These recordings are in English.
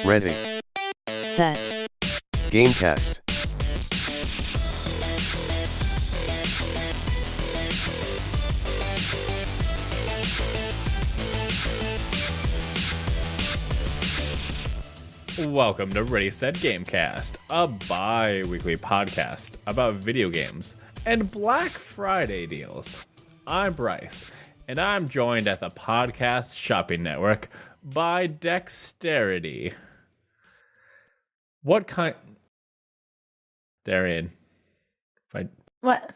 Ready. Set. Gamecast. Welcome to Ready Set Gamecast, a bi-weekly podcast about video games and Black Friday deals. I'm Bryce, and I'm joined at the Podcast Shopping Network by Dexterity. What kind... Darian. What?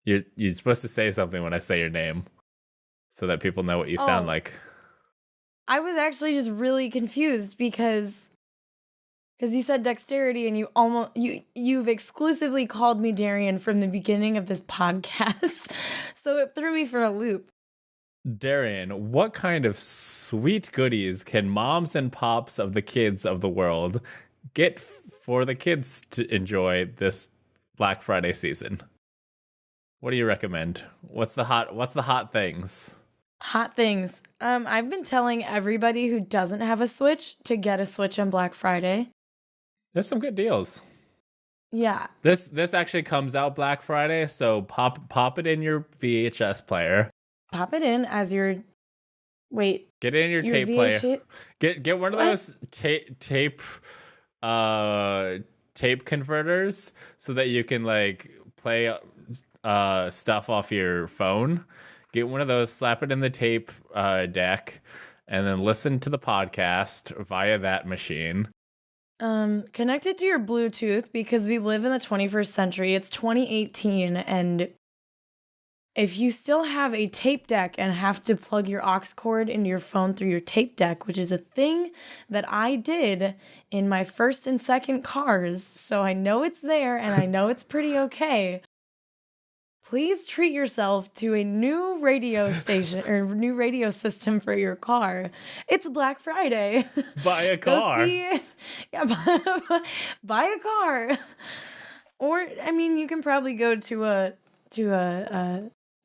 You're supposed to say something when I say your name, so that people know what you sound like. I was actually just really confused because you said Dexterity and you've exclusively called me Darian from the beginning of this podcast. So it threw me for a loop. Darian, what kind of sweet goodies can moms and pops of the kids of the world get for the kids to enjoy this Black Friday season? What do you recommend? What's the hot things? Hot things. I've been telling everybody who doesn't have a Switch to get a Switch on Black Friday. There's some good deals. Yeah. This actually comes out Black Friday, so pop it in your VHS player. Pop it in as your Get it in your tape VH- player. Get one of those tape converters so that you can like play stuff off your phone. Get one of those, slap it in the tape deck, and then listen to the podcast via that machine. Connect it to your Bluetooth because we live in the 21st century. It's 2018, and if you still have a tape deck and have to plug your aux cord into your phone through your tape deck, which is a thing that I did in my first and second cars, so I know it's there and I know it's pretty okay. Please treat yourself to a new radio station or new radio system for your car. It's Black Friday. Buy a car. Go see, buy a car. Or I mean, you can probably go to a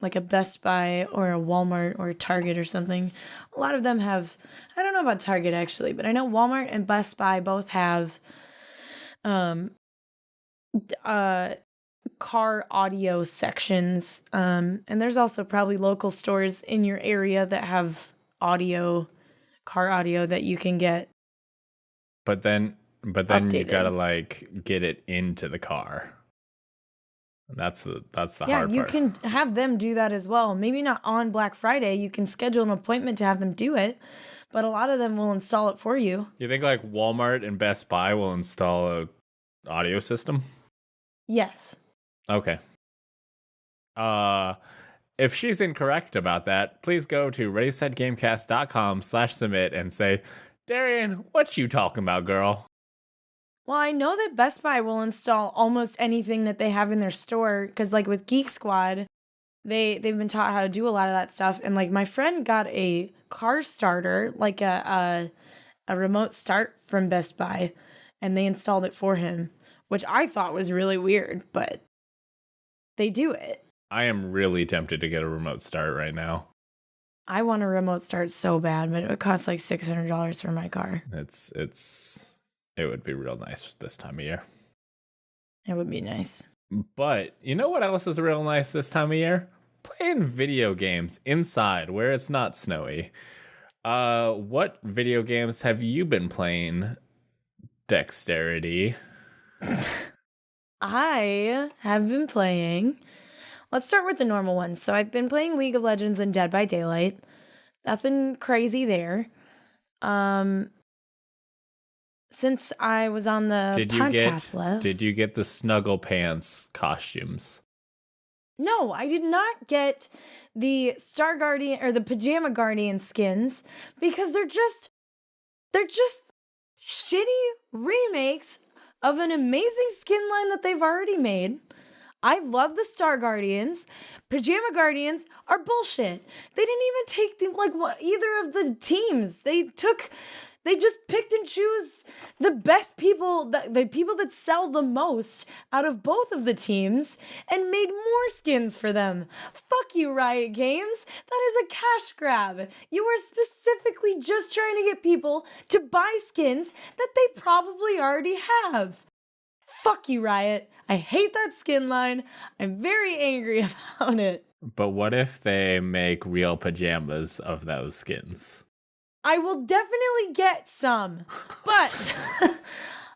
like a Best Buy or a Walmart or a Target or something. A lot of them have, I don't know about Target actually, but I know Walmart and Best Buy both have car audio sections. And there's also probably local stores in your area that have car audio that you can get. But then updated. You gotta like get it into the car. That's the hard part. Yeah, you can have them do that as well. Maybe not on Black Friday. You can schedule an appointment to have them do it, but a lot of them will install it for you. You think like Walmart and Best Buy will install a audio system? Yes. Okay. If she's incorrect about that, please go to readysetgamecast.com/submit and say, Darian, what you talking about, girl? Well, I know that Best Buy will install almost anything that they have in their store because, like with Geek Squad, they've been taught how to do a lot of that stuff. And like my friend got a car starter, like a remote start from Best Buy, and they installed it for him, which I thought was really weird, but they do it. I am really tempted to get a remote start right now. I want a remote start so bad, but it would cost like $600 for my car. It would be real nice this time of year. It would be nice. But you know what else is real nice this time of year? Playing video games inside where it's not snowy. What video games have you been playing, Dexterity? I have been playing. Let's start with the normal ones. So I've been playing League of Legends and Dead by Daylight. Nothing crazy there. Since I was on the podcast list. Did you get the Snugglepants costumes? No, I did not get the Star Guardian or the Pajama Guardian skins because they're just shitty remakes of an amazing skin line that they've already made. I love the Star Guardians. Pajama Guardians are bullshit. They didn't even take either of the teams. They took They just picked and choose the best people, the people that sell the most out of both of the teams and made more skins for them. Fuck you, Riot Games. That is a cash grab. You are specifically just trying to get people to buy skins that they probably already have. Fuck you, Riot. I hate that skin line. I'm very angry about it. But what if they make real pajamas of those skins? I will definitely get some, but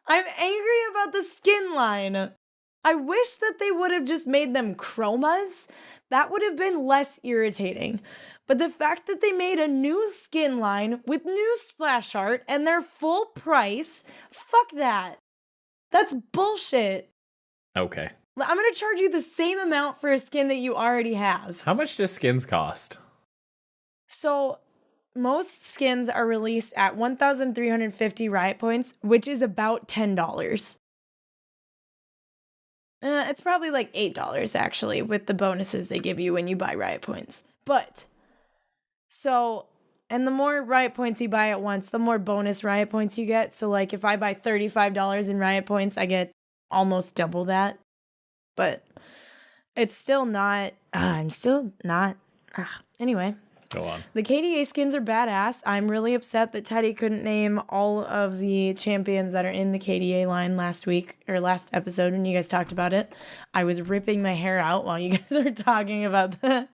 I'm angry about the skin line. I wish that they would have just made them chromas. That would have been less irritating. But the fact that they made a new skin line with new splash art and they're full price, fuck that. That's bullshit. Okay. I'm going to charge you the same amount for a skin that you already have. How much does skins cost? So most skins are released at 1,350 Riot points, which is about $10. It's probably like $8 actually, with the bonuses they give you when you buy Riot points. And the more Riot points you buy at once, the more bonus Riot points you get. So like if I buy $35 in Riot points, I get almost double that. But it's still not, anyway. Go on. The KDA skins are badass. I'm really upset that Teddy couldn't name all of the champions that are in the KDA line last episode when you guys talked about it. I was ripping my hair out while you guys were talking about that.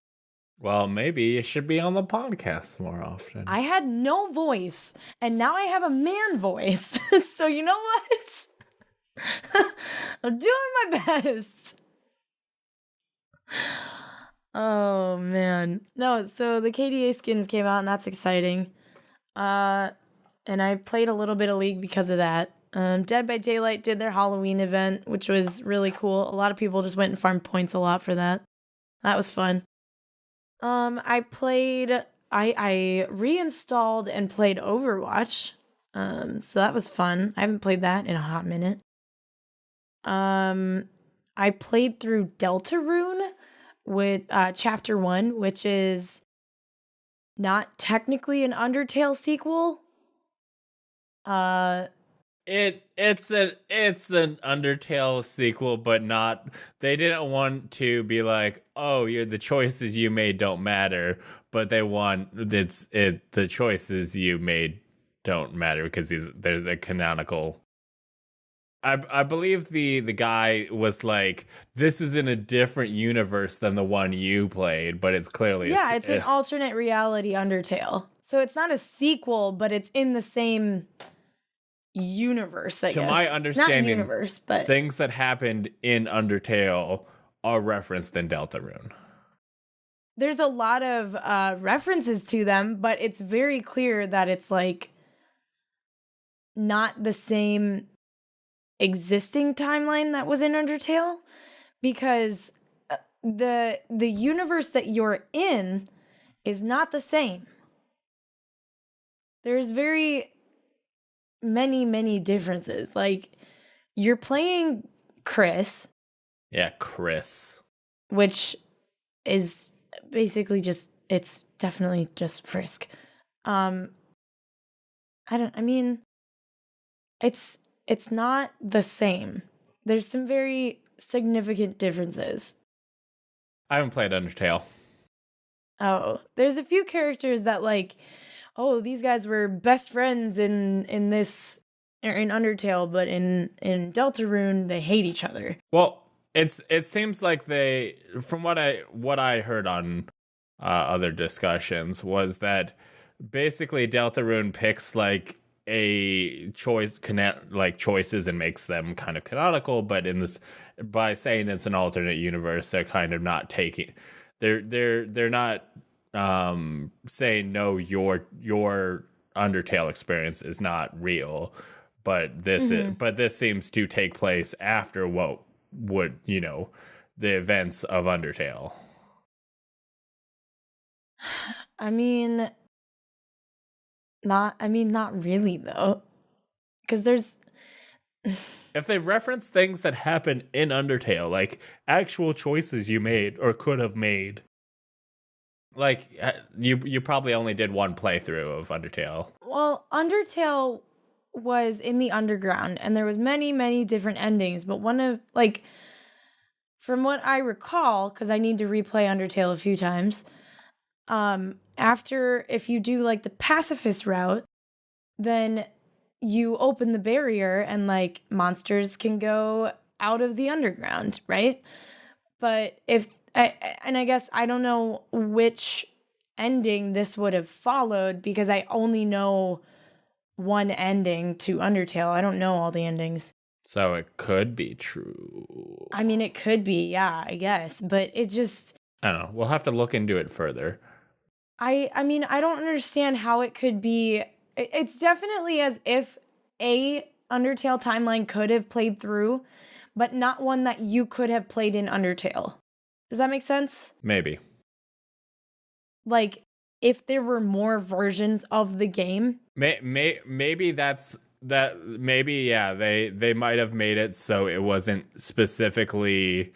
Well, maybe you should be on the podcast more often. I had no voice, and now I have a man voice. So you know what? I'm doing my best. Oh, man. No, so the KDA skins came out, and that's exciting. And I played a little bit of League because of that. Dead by Daylight did their Halloween event, which was really cool. A lot of people just went and farmed points a lot for that. That was fun. I reinstalled and played Overwatch. So that was fun. I haven't played that in a hot minute. I played through Deltarune with Chapter 1, which is not technically an Undertale sequel. It's an Undertale sequel, but not. They didn't want to be like, oh, the choices you made don't matter, but they want the choices you made don't matter because there's a canonical. I believe the guy was like, this is in a different universe than the one you played, but it's clearly it's an alternate reality Undertale. So it's not a sequel, but it's in the same universe, I guess. To my understanding, not universe, but things that happened in Undertale are referenced in Deltarune. There's a lot of references to them, but it's very clear that it's like not the same existing timeline that was in Undertale, because the universe that you're in is not the same. There's very many differences. Like, you're playing Chris. Yeah, Chris. Which is basically it's definitely just Frisk. It's not the same. There's some very significant differences. I haven't played Undertale. Oh, there's a few characters that like, oh, these guys were best friends in Undertale, but in Deltarune they hate each other. Well, it seems like they, from what I heard on other discussions, was that basically Deltarune picks like a choice, like choices, and makes them kind of canonical, but in this, by saying it's an alternate universe, they're kind of not taking, they're not saying no, your Undertale experience is not real, but this seems to take place after what would, the events of Undertale. Not really though, because there's if they reference things that happen in Undertale, like actual choices you made or could have made, Like you probably only did one playthrough of Undertale. Well, Undertale was in the underground and there was many, many different endings, but one of like from what I recall, because I need to replay Undertale a few times, after if you do like the pacifist route, then you open the barrier and like monsters can go out of the underground, right? But I guess I don't know which ending this would have followed because I only know one ending to Undertale. I don't know all the endings. So it could be true. I mean, it could be, yeah, I guess, but it just I don't know. We'll have to look into it further. I mean, I don't understand how it could be. It's definitely as if a Undertale timeline could have played through, but not one that you could have played in Undertale. Does that make sense? Maybe. Like, if there were more versions of the game. Maybe that's that. Maybe yeah. They might have made it so it wasn't specifically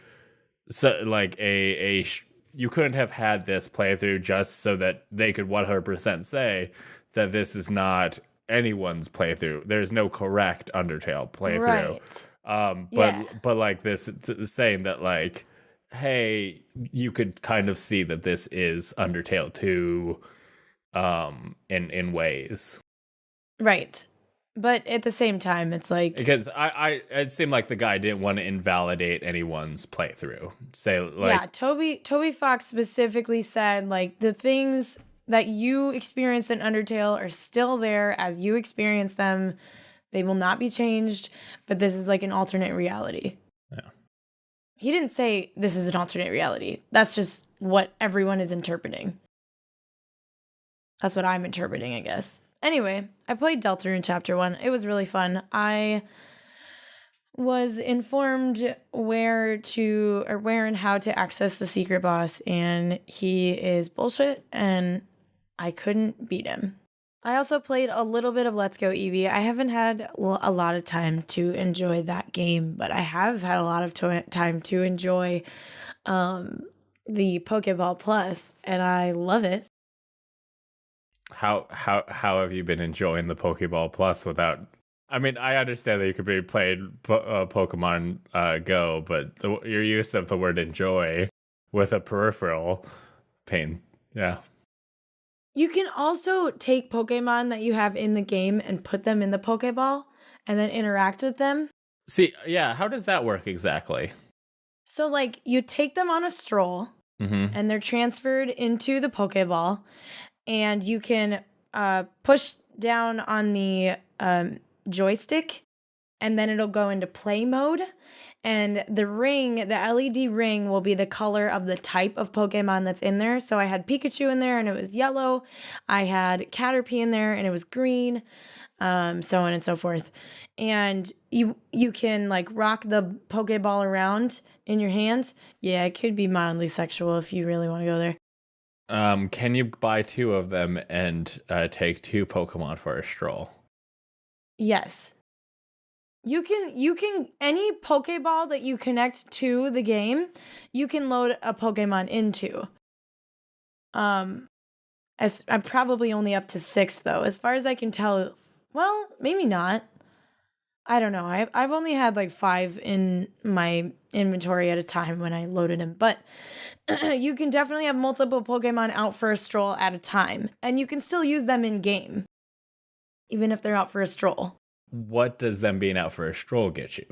so like you couldn't have had this playthrough just so that they could 100% say that this is not anyone's playthrough. There's no correct Undertale playthrough. Right. But like this saying that like, hey, you could kind of see that this is Undertale 2 in ways. Right. But at the same time, it's like Because it seemed like the guy didn't want to invalidate anyone's playthrough. Say like yeah, Toby Fox specifically said like the things that you experienced in Undertale are still there as you experience them. They will not be changed, but this is like an alternate reality. Yeah. He didn't say this is an alternate reality. That's just what everyone is interpreting. That's what I'm interpreting, I guess. Anyway, I played Deltarune Chapter 1. It was really fun. I was informed where and how to access the secret boss, and he is bullshit, and I couldn't beat him. I also played a little bit of Let's Go Eevee. I haven't had a lot of time to enjoy that game, but I have had a lot of time to enjoy the Pokeball Plus, and I love it. How have you been enjoying the Pokeball Plus without? I mean, I understand that you could be playing Pokemon Go, but your use of the word enjoy with a peripheral pain, yeah. You can also take Pokemon that you have in the game and put them in the Pokeball and then interact with them. See, yeah, how does that work exactly? So, like, you take them on a stroll and they're transferred into the Pokeball, and you can push down on the joystick and then it'll go into play mode. And the LED ring will be the color of the type of Pokemon that's in there. So I had Pikachu in there and it was yellow. I had Caterpie in there and it was green, so on and so forth. And you can like rock the Pokeball around in your hand. Yeah, it could be mildly sexual if you really want to go there. Can you buy 2 of them and take 2 Pokemon for a stroll? Yes. You can any Pokeball that you connect to the game, you can load a Pokemon into. As I'm probably only up to 6 though. As far as I can tell, well, maybe not. I don't know. I've only had like 5 in my inventory at a time when I loaded them, but you can definitely have multiple Pokemon out for a stroll at a time, and you can still use them in game, even if they're out for a stroll. What does them being out for a stroll get you?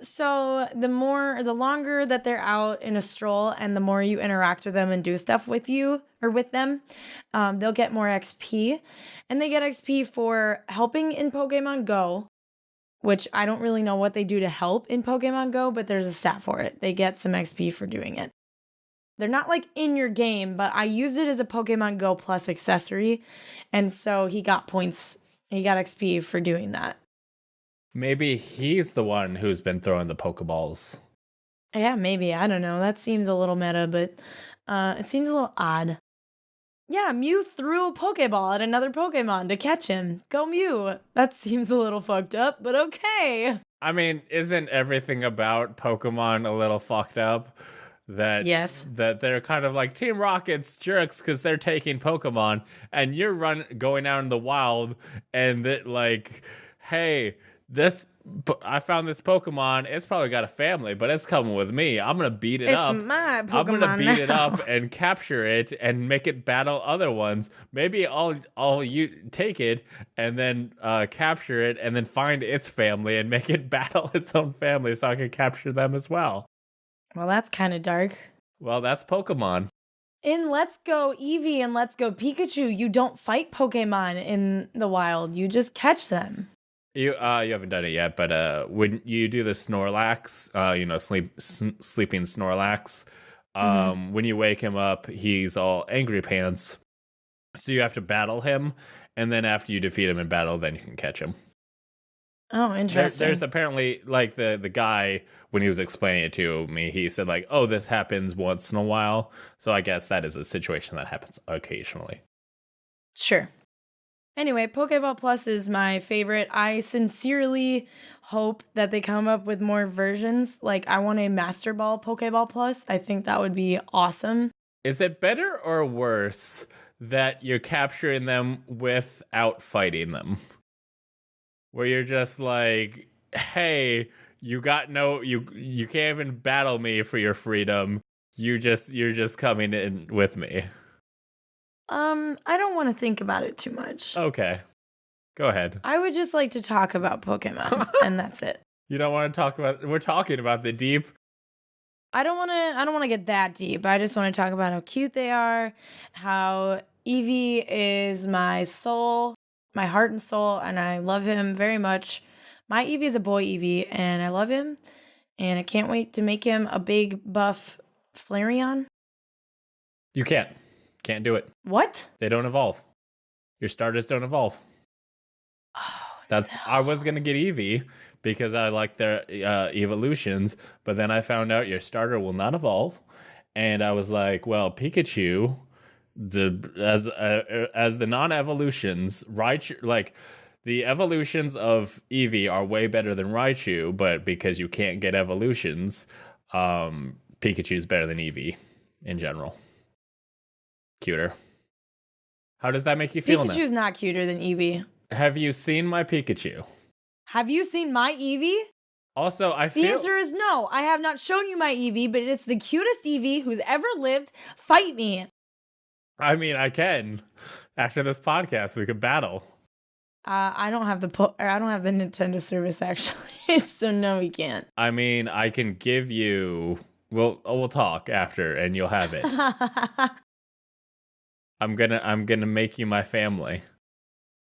So the longer that they're out in a stroll and the more you interact with them and do stuff with you or with them, they'll get more XP, and they get XP for helping in Pokemon Go, which I don't really know what they do to help in Pokemon Go, but there's a stat for it. They get some XP for doing it. They're not like in your game, but I used it as a Pokemon Go Plus accessory, and so he got points. He got XP for doing that. Maybe he's the one who's been throwing the Pokeballs. Yeah, maybe. I don't know. That seems a little meta, but it seems a little odd. Yeah, Mew threw a Pokeball at another Pokemon to catch him. Go Mew. That seems a little fucked up, but okay. I mean, isn't everything about Pokemon a little fucked up? Yes. that they're kind of like Team Rocket's jerks because they're taking Pokemon, and you're going out in the wild, and that like, hey, I found this Pokemon. It's probably got a family, but it's coming with me. I'm gonna beat it up. It's my Pokemon I'm gonna beat it now. up and capture it and make it battle other ones. Maybe I'll you take it and then capture it and then find its family and make it battle its own family so I can capture them as well. Well, that's kind of dark. Well, that's Pokemon. In Let's Go Eevee and Let's Go Pikachu, you don't fight Pokemon in the wild. You just catch them. You haven't done it yet, but when you do the Snorlax, sleeping Snorlax, when you wake him up, he's all angry pants. So you have to battle him, and then after you defeat him in battle, then you can catch him. Oh, interesting. There's apparently like the guy when he was explaining it to me, he said like, "Oh, this happens once in a while." So I guess that is a situation that happens occasionally. Sure. Anyway, Pokeball Plus is my favorite. I sincerely hope that they come up with more versions. Like, I want a Master Ball Pokeball Plus. I think that would be awesome. Is it better or worse that you're capturing them without fighting them? Where you're just like, hey, you can't even battle me for your freedom. You're just coming in with me. I don't want to think about it too much. Okay. Go ahead. I would just like to talk about Pokemon, and that's it. You don't want to talk about, we're talking about the deep. I don't want to get that deep. I just want to talk about how cute they are, how Eevee is my soul, my heart and soul, and I love him very much. My Eevee is a boy Eevee, and I love him, and I can't wait to make him a big buff Flareon. You can't do it. What? They don't evolve. Your starters don't evolve. Oh, I was gonna get Eevee because I like their evolutions, but then I found out your starter will not evolve, and I was like, well, Pikachu, as the non-evolutions, Raichu, like the evolutions of Eevee are way better than Raichu, but because you can't get evolutions, Pikachu's better than Eevee in general. Cuter. How does that make you feel? Pikachu's not cuter than Eevee. Have you seen my Pikachu? Have you seen my Eevee? Also, The answer is no. I have not shown you my Eevee, but it's the cutest Eevee who's ever lived. Fight me. I mean, I can. After this podcast, we could battle. I don't have the Nintendo service actually, so no, we can't. I mean, I can give you. We'll talk after, and you'll have it. I'm gonna make you my family.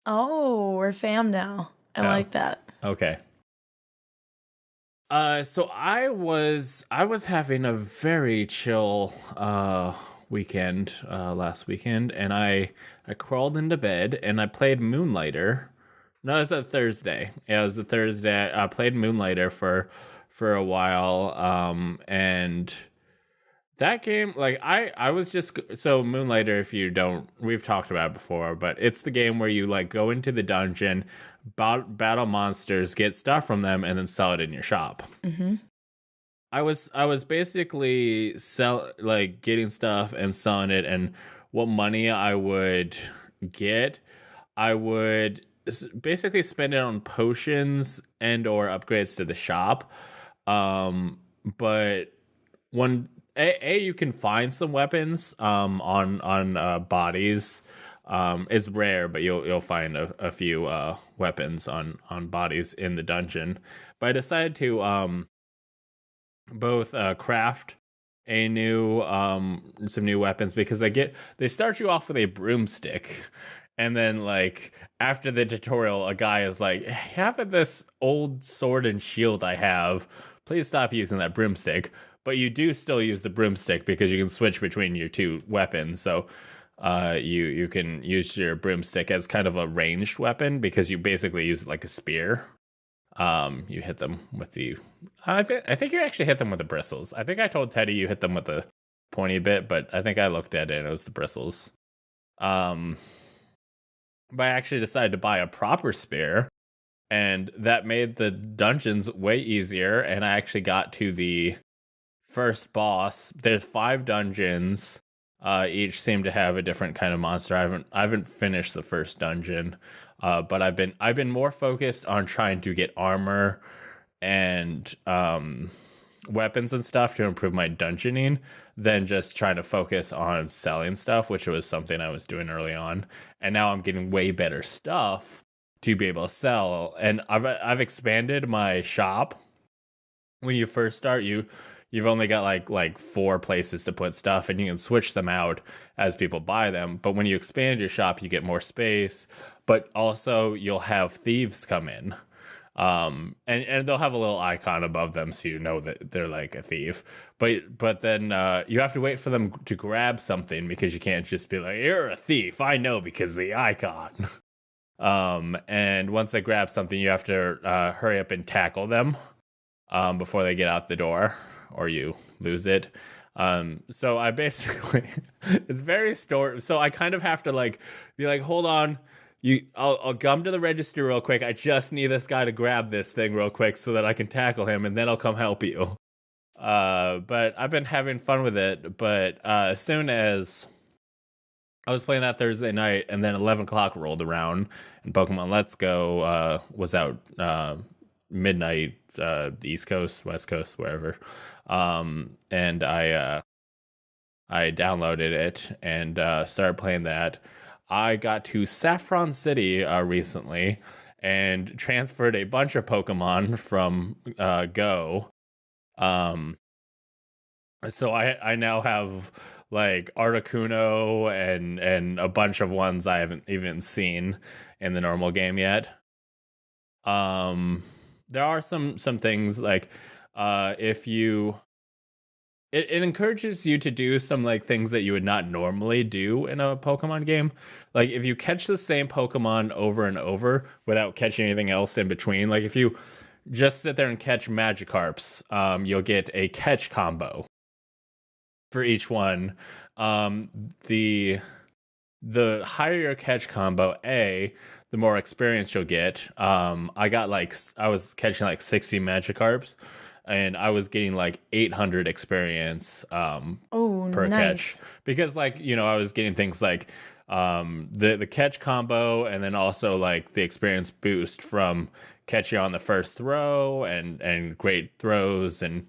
Oh, we're fam now. I like that. Okay. So I was having a very chill weekend last weekend, and I crawled into bed and I played Moonlighter. No, it was a Thursday. Yeah, it was a Thursday. I played Moonlighter for a while, and that game, like I was just, so Moonlighter, if you don't, we've talked about it before, but it's the game where you like go into the dungeon, battle monsters, get stuff from them, and then sell it in your shop. Mm-hmm. I was basically getting stuff and selling it, and what money I would get, I would basically spend it on potions and or upgrades to the shop. But one. You can find some weapons on bodies. It's rare, but you'll find a few weapons on bodies in the dungeon. But I decided to both craft some new weapons, because they start you off with a broomstick, and then like after the tutorial, a guy is like, "Hey, half of this old sword and shield I have, please stop using that broomstick." But you do still use the broomstick because you can switch between your two weapons. So you can use your broomstick as kind of a ranged weapon, because you basically use it like a spear. You hit them with I think you actually hit them with the bristles. I think I told Teddy you hit them with the pointy bit, but I think I looked at it and it was the bristles. But I actually decided to buy a proper spear, and that made the dungeons way easier. And I actually got to the first boss. There's 5 dungeons. Each seem to have a different kind of monster. I haven't finished the first dungeon, but I've been more focused on trying to get armor and weapons and stuff to improve my dungeoning than just trying to focus on selling stuff, which was something I was doing early on. And now I'm getting way better stuff to be able to sell. And I've expanded my shop. When you first start, you've only got like 4 places to put stuff, and you can switch them out as people buy them. But when you expand your shop, you get more space, but also you'll have thieves come in. And they'll have a little icon above them so you know that they're like a thief. But then you have to wait for them to grab something, because you can't just be like, "You're a thief, I know because of the icon." And once they grab something, you have to hurry up and tackle them before they get out the door, or you lose it. So I basically it's very so I kind of have to like be like, "Hold on, I'll come to the register real quick. I just need this guy to grab this thing real quick so that I can tackle him, and then I'll come help you." But I've been having fun with it. But as soon as I was playing that Thursday night, and then 11 o'clock rolled around, and Pokemon Let's Go was out midnight, the East Coast, West Coast, wherever. And I downloaded it and started playing that. I got to Saffron City recently and transferred a bunch of Pokemon from Go. So I now have like Articuno and a bunch of ones I haven't even seen in the normal game yet. There are some things like if you it encourages you to do some like things that you would not normally do in a Pokemon game. Like if you catch the same Pokemon over and over without catching anything else in between, like if you just sit there and catch Magikarps, you'll get a catch combo for each one. The higher your catch combo, the more experience you'll get. I was catching like 60 Magikarps, and I was getting like 800 experience per nice. catch, because like, I was getting things like the catch combo, and then also like the experience boost from catching on the first throw and great throws and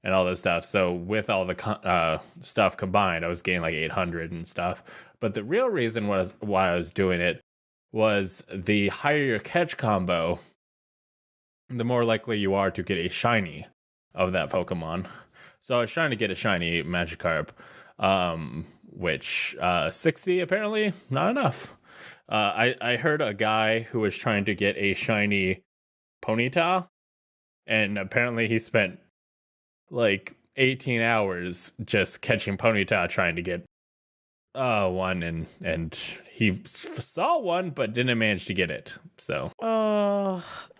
all this stuff. So with all the stuff combined, I was getting like 800 and stuff. But the real reason why I was doing it was the higher your catch combo, the more likely you are to get a shiny of that Pokemon. So I was trying to get a shiny Magikarp, which 60 apparently not enough. I heard a guy who was trying to get a shiny Ponyta, and apparently he spent like 18 hours just catching Ponyta trying to get one, and he saw one but didn't manage to get it. So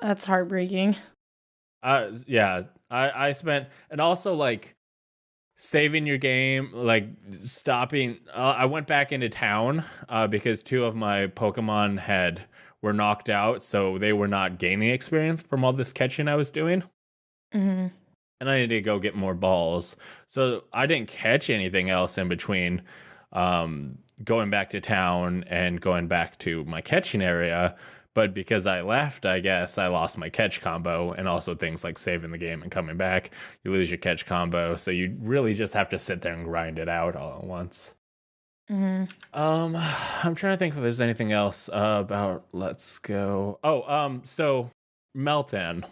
that's heartbreaking. Yeah, I spent, and also like saving your game, like stopping. I went back into town because 2 of my Pokemon were knocked out, so they were not gaining experience from all this catching I was doing. Mm-hmm. And I needed to go get more balls, so I didn't catch anything else in between going back to town and going back to my catching area. But because I left, I guess I lost my catch combo, and also things like saving the game and coming back. You lose your catch combo, so you really just have to sit there and grind it out all at once. Mm-hmm. I'm trying to think if there's anything else about Let's Go. So Meltan.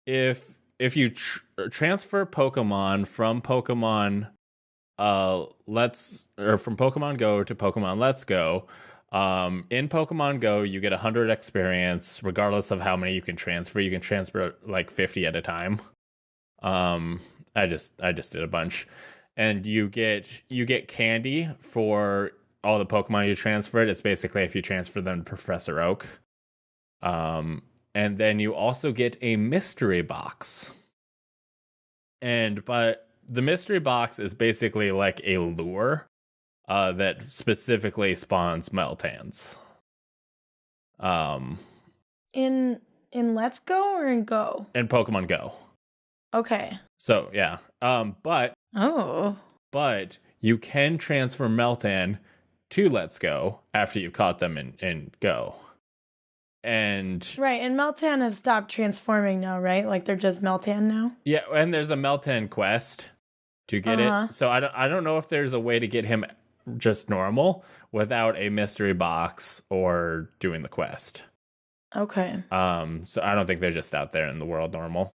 If you transfer Pokemon from Pokemon from Pokemon Go to Pokemon Let's Go, in Pokemon Go you get 100 experience regardless of how many you can transfer. You can transfer like 50 at a time. I just did a bunch. And you get candy for all the Pokemon you transferred. It's basically if you transfer them to Professor Oak. And then you also get a mystery box. But the mystery box is basically like a lure that specifically spawns Meltans. In Let's Go or in Go? In Pokemon Go. Okay. So yeah. But Oh. you can transfer Meltan to Let's Go after you've caught them in Go. And Right, and Meltan have stopped transforming now, right? Like they're just Meltan now? yeah, and there's a Meltan quest to get Uh-huh. it. So I don't know if there's a way to get him just normal without a mystery box or doing the quest. Okay. So I don't think they're just out there in the world normal.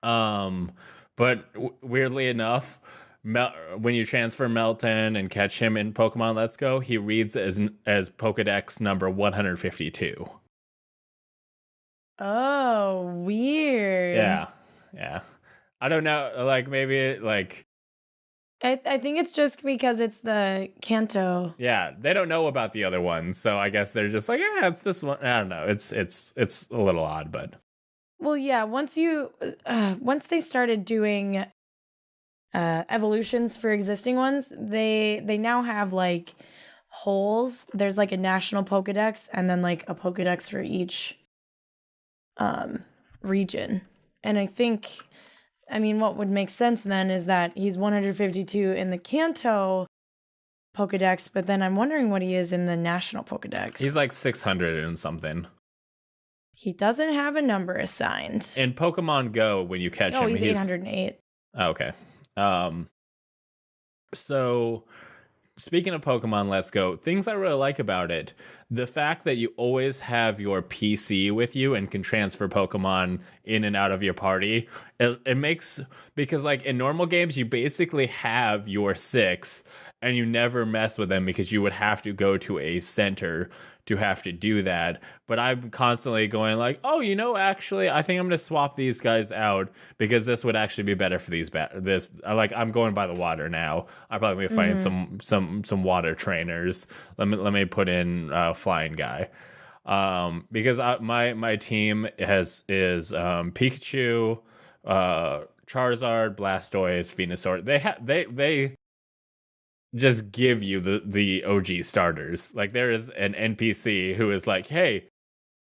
But weirdly enough, when you transfer Melton and catch him in Pokemon Let's Go, he reads as Pokedex number 152. Oh, weird. Yeah. I don't know. Like maybe like I think it's just because it's the Kanto. yeah, they don't know about the other ones, so I guess they're just like, yeah, it's this one. I don't know. It's a little odd, but Well, yeah, once they started doing evolutions for existing ones, they now have like holes. There's like a national Pokedex and then like a Pokedex for each region. And I mean, what would make sense then is that he's 152 in the Kanto Pokedex, but then I'm wondering what he is in the national Pokedex. he's like 600 and something. He doesn't have a number assigned. In Pokemon Go, when you catch him, he's 808. Oh, okay. So speaking of Pokemon Let's Go, things I really like about it, the fact that you always have your PC with you and can transfer Pokemon in and out of your party, it makes, because like in normal games, you basically have your 6 and you never mess with them because you would have to go to a center to have to do that. But I'm constantly going like, oh, actually, I think I'm going to swap these guys out because this would actually be better for this. Like, I'm going by the water now. I'm probably going to find some water trainers. Let me put in Flying Guy. Because my team is Pikachu, Charizard, Blastoise, Venusaur. They just give you the OG starters. Like there is an NPC who is like, hey,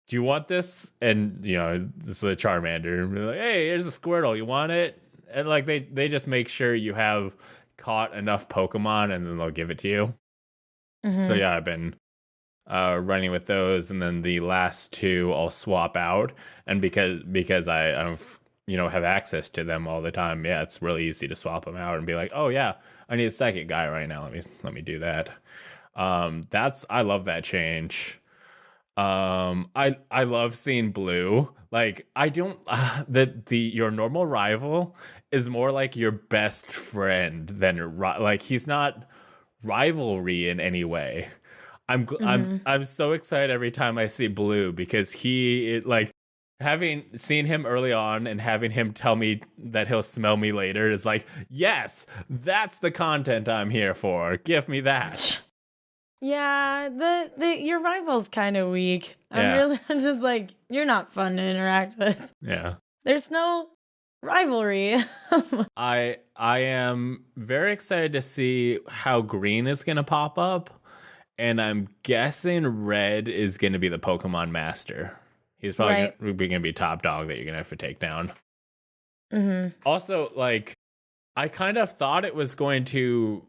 do you want this? And this is a Charmander. And like, hey, here's a Squirtle. You want it? And like they just make sure you have caught enough Pokemon and then they'll give it to you. Mm-hmm. So yeah, I've been running with those, and then the last 2 I'll swap out. And because I've have access to them all the time, yeah, it's really easy to swap them out and be like, oh yeah, I need a second guy right now. Let me do that. I love that change. I love seeing Blue. Like I don't your normal rival is more like your best friend than like he's not rivalry in any way. I'm so excited every time I see Blue because having seen him early on and having him tell me that he'll smell me later is like, yes, that's the content I'm here for. Give me that. Yeah, your rival's kind of weak. Yeah. I'm just like, you're not fun to interact with. Yeah. There's no rivalry. I am very excited to see how Green is going to pop up, and I'm guessing Red is going to be the Pokemon Master. He's probably going to be top dog that you're going to have to take down. Mm-hmm. Also, like, I kind of thought it was going to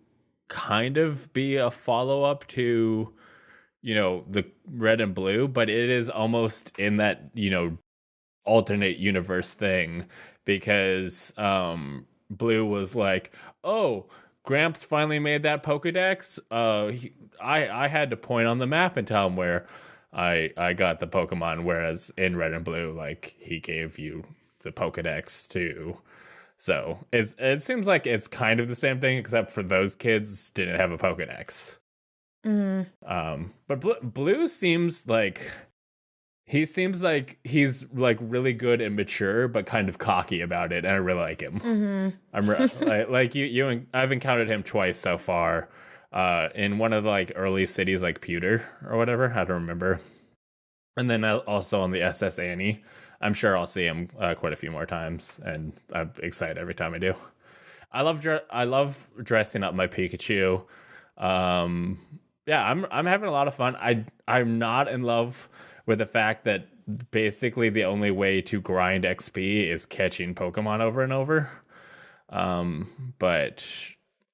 kind of be a follow-up to, the Red and Blue, but it is almost in that, alternate universe thing because Blue was like, oh, Gramps finally made that Pokedex. I had to point on the map and tell him where I got the Pokemon, whereas in Red and Blue, like, he gave you the Pokedex too. So it seems like it's kind of the same thing, except for those kids didn't have a Pokedex. Mm-hmm. But Blue seems like he's like really good and mature, but kind of cocky about it, and I really like him. Mm-hmm. I'm like you. I've encountered him twice so far. In one of the like early cities like Pewter or whatever, I don't remember. And then also on the SS Annie. I'm sure I'll see him quite a few more times, and I'm excited every time I do. I love dressing up my Pikachu. Yeah, I'm having a lot of fun. I'm not in love with the fact that basically the only way to grind XP is catching Pokemon over and over. But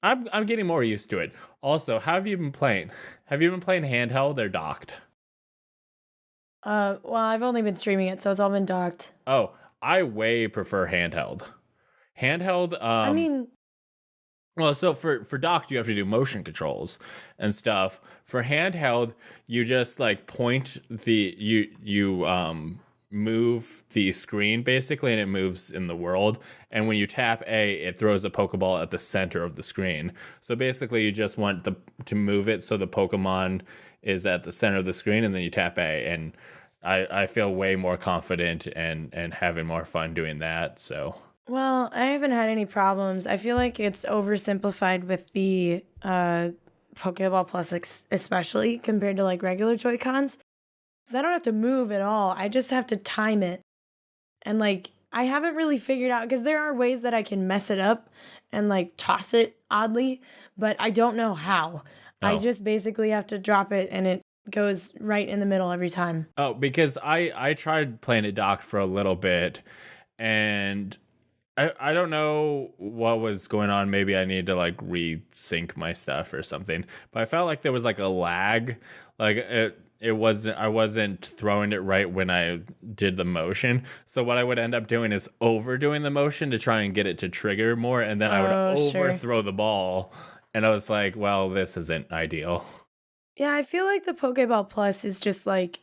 I'm getting more used to it. Also, how have you been playing? Have you been playing handheld or docked? Well, I've only been streaming it, so it's all been docked. Oh, I way prefer handheld. Handheld, I mean, well, so for docked, you have to do motion controls and stuff. For handheld, you just like point the you move the screen basically, and it moves in the world. And when you tap A, it throws a Pokeball at the center of the screen. So basically, you just want to move it so the Pokemon is at the center of the screen, and then you tap A. And I feel way more confident and having more fun doing that. So. well, I haven't had any problems. I feel like it's oversimplified with the Pokeball Plus, especially compared to like regular Joy-Cons. Because I don't have to move at all. I just have to time it. And like, I haven't really figured out, because there are ways that I can mess it up and like toss it oddly, but I don't know how. I just basically have to drop it and it goes right in the middle every time. Oh, because I tried playing it docked for a little bit, and I don't know what was going on. Maybe I need to like resync my stuff or something. But I felt like there was like a lag. Like it wasn't, I wasn't throwing it right when I did the motion. So what I would end up doing is overdoing the motion to try and get it to trigger more, and then I would overthrow the ball. And I was like, well, this isn't ideal. Yeah, I feel like the Pokeball Plus is just like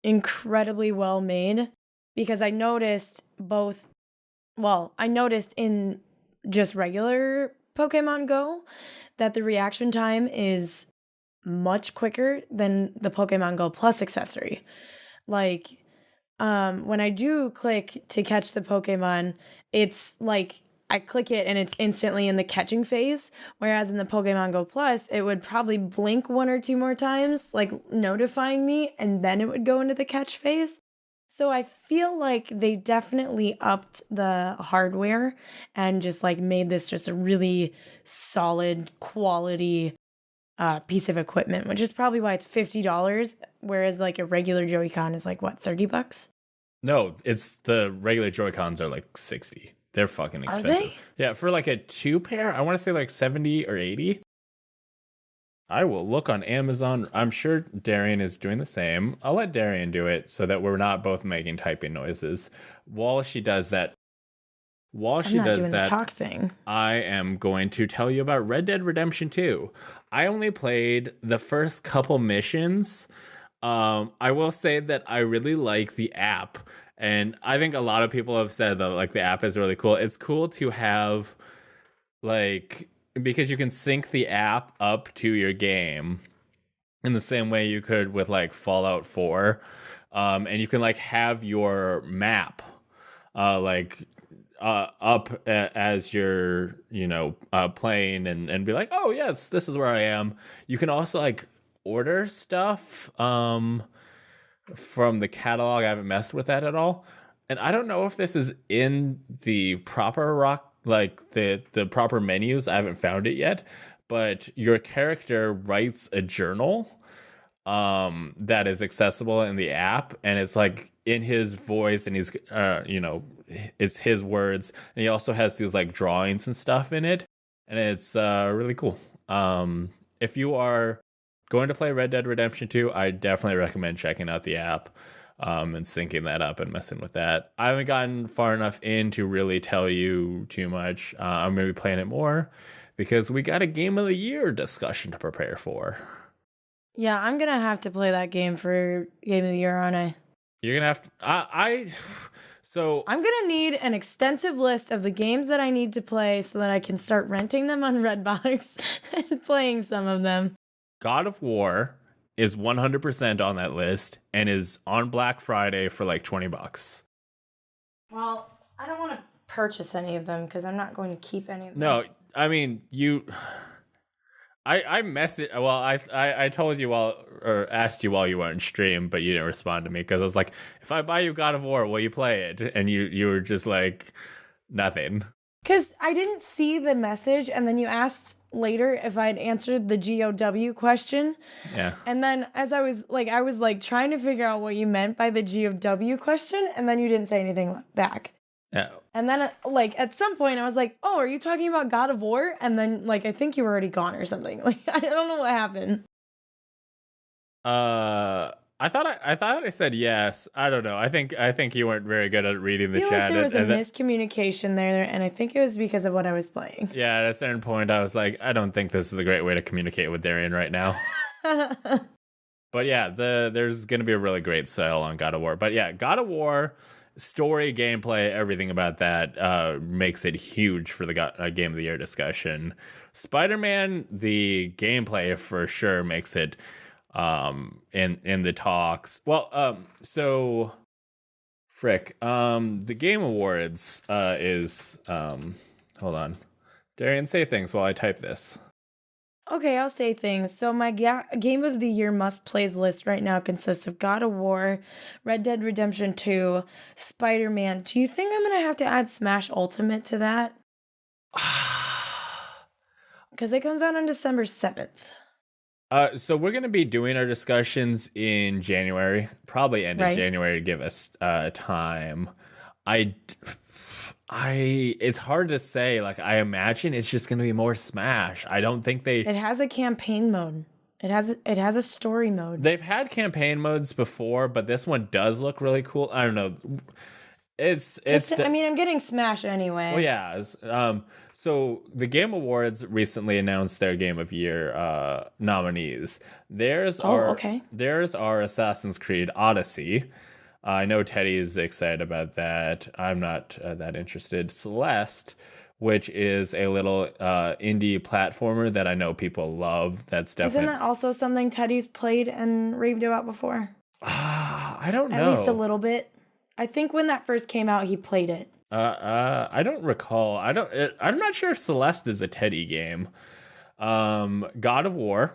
incredibly well made, because I noticed I noticed in just regular Pokemon Go that the reaction time is much quicker than the Pokemon Go Plus accessory. Like, when I do click to catch the Pokemon, it's like I click it and it's instantly in the catching phase. Whereas in the Pokemon Go Plus, it would probably blink one or two more times, like notifying me, and then it would go into the catch phase. So I feel like they definitely upped the hardware and just like made this just a really solid quality piece of equipment, which is probably why it's $50, whereas like a regular Joy-Con is like what, $30? No, it's the regular Joy-Cons are like 60. They're fucking expensive. Are they? Yeah, for like a 2-pair, I want to say like 70 or 80. I will look on Amazon. I'm sure Darian is doing the same. I'll let Darian do it so that we're not both making typing noises. While she does that, the talk thing. I am going to tell you about Red Dead Redemption 2. I only played the first couple missions. I will say that I really like the app, and I think a lot of people have said that like the app is really cool. It's cool to have like, because you can sync the app up to your game in the same way you could with like Fallout 4. And you can like have your map up as you're, playing and be like, oh, yes, this is where I am. You can also like order stuff from the catalog. I haven't messed with that at all. And I don't know if this is in the proper the proper menus. I haven't found it yet, but your character writes a journal that is accessible in the app, and it's like in his voice, and he's it's his words, and he also has these like drawings and stuff in it, and it's really cool. If you are going to play Red Dead Redemption 2, I definitely recommend checking out the app and syncing that up and messing with that. I haven't gotten far enough in to really tell you too much. I'm going to be playing it more because we got a Game of the Year discussion to prepare for. Yeah, I'm going to have to play that game for Game of the Year, aren't I? You're going to have to... So I'm going to need an extensive list of the games that I need to play so that I can start renting them on Redbox and playing some of them. God of War is 100% on that list and is on Black Friday for like $20. Well, I don't want to purchase any of them because I'm not going to keep any of them. No, I mean, I told you or asked you while you were in stream, but you didn't respond to me because I was like, if I buy you God of War, will you play it? And you were just like, nothing. Because I didn't see the message, and then you asked later if I'd answered the GOW question. Yeah. And then as I was like trying to figure out what you meant by the GOW question, and then you didn't say anything back. Yeah. And then like at some point I was like, "Oh, are you talking about God of War?" And then like I think you were already gone or something. Like I don't know what happened. I thought I said yes. I don't know. I think you weren't very good at reading the I feel chat. like there was a miscommunication there, and I think it was because of what I was playing. Yeah, at a certain point, I was like, I don't think this is a great way to communicate with Darian right now. But yeah, there's going to be a really great sale on God of War. But yeah, God of War, story, gameplay, everything about that makes it huge for the Game of the Year discussion. Spider-Man, the gameplay for sure makes it in the talks. Well, so frick. The Game Awards is hold on. Darian, say things while I type this. Okay, I'll say things. So my Game of the Year must-plays list right now consists of God of War, Red Dead Redemption 2, Spider-Man. Do you think I'm going to have to add Smash Ultimate to that? Because it comes out on December 7th. So we're going to be doing our discussions in January, probably end of January to give us time. It's hard to say. Like, I imagine it's just going to be more Smash. I don't think It has a campaign mode. It has a story mode. They've had campaign modes before, but this one does look really cool. I don't know. I'm getting Smash anyway. Well, yeah. So the Game Awards recently announced their Game of Year nominees. There's our Assassin's Creed Odyssey. I know Teddy is excited about that. I'm not that interested. Celeste, which is a little indie platformer that I know people love. That's definitely... Isn't that also something Teddy's played and raved about before? I don't know. At least a little bit. I think when that first came out, he played it. I don't recall. I'm not sure if Celeste is a Teddy game. God of War,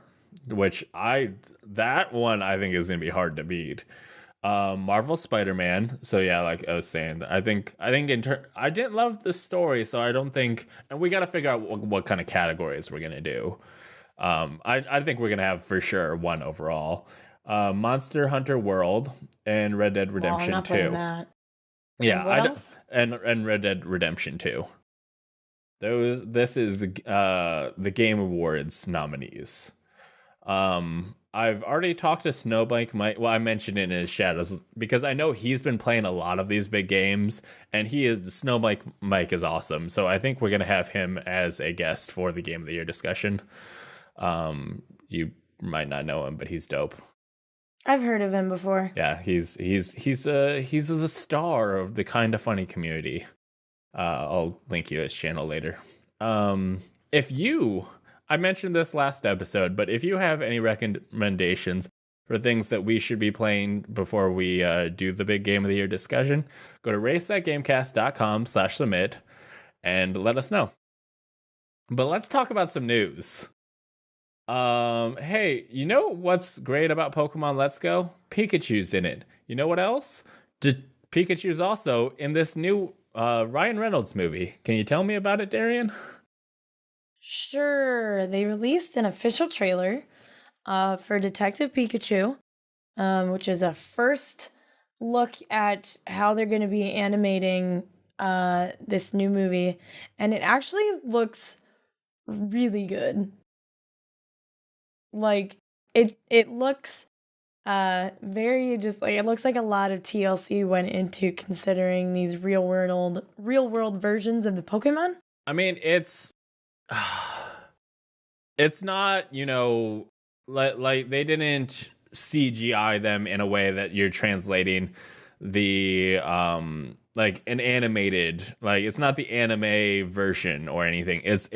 that one I think is gonna be hard to beat. Marvel Spider-Man. So yeah, like I was saying, I think I didn't love the story, so I don't think, and we got to figure out what kind of categories we're gonna do. I think we're gonna have for sure one overall. Monster Hunter World and Red Dead Redemption 2. That. Yeah, and Red Dead Redemption 2. This is the Game Awards nominees. I've already talked to Snowbike Mike. Well, I mentioned it in his shadows because I know he's been playing a lot of these big games, and Snowbike Mike is awesome. So I think we're gonna have him as a guest for the Game of the Year discussion. You might not know him, but he's dope. I've heard of him before. Yeah, he's the star of the Kinda Funny community. I'll link you his channel later. I mentioned this last episode, but if you have any recommendations for things that we should be playing before we do the big Game of the Year discussion, go to racethatgamecast.com/submit and let us know. But let's talk about some news. Hey, you know what's great about Pokemon Let's Go? Pikachu's in it. You know what else? Pikachu's also in this new Ryan Reynolds movie. Can you tell me about it, Darian? Sure. They released an official trailer for Detective Pikachu, which is a first look at how they're going to be animating this new movie, and it actually looks really good. Like it looks very just like, it looks like a lot of TLC went into considering these real world versions of the Pokemon. I mean, it's not, like they didn't CGI them in a way that you're translating the like an animated, like it's not the anime version or anything. It's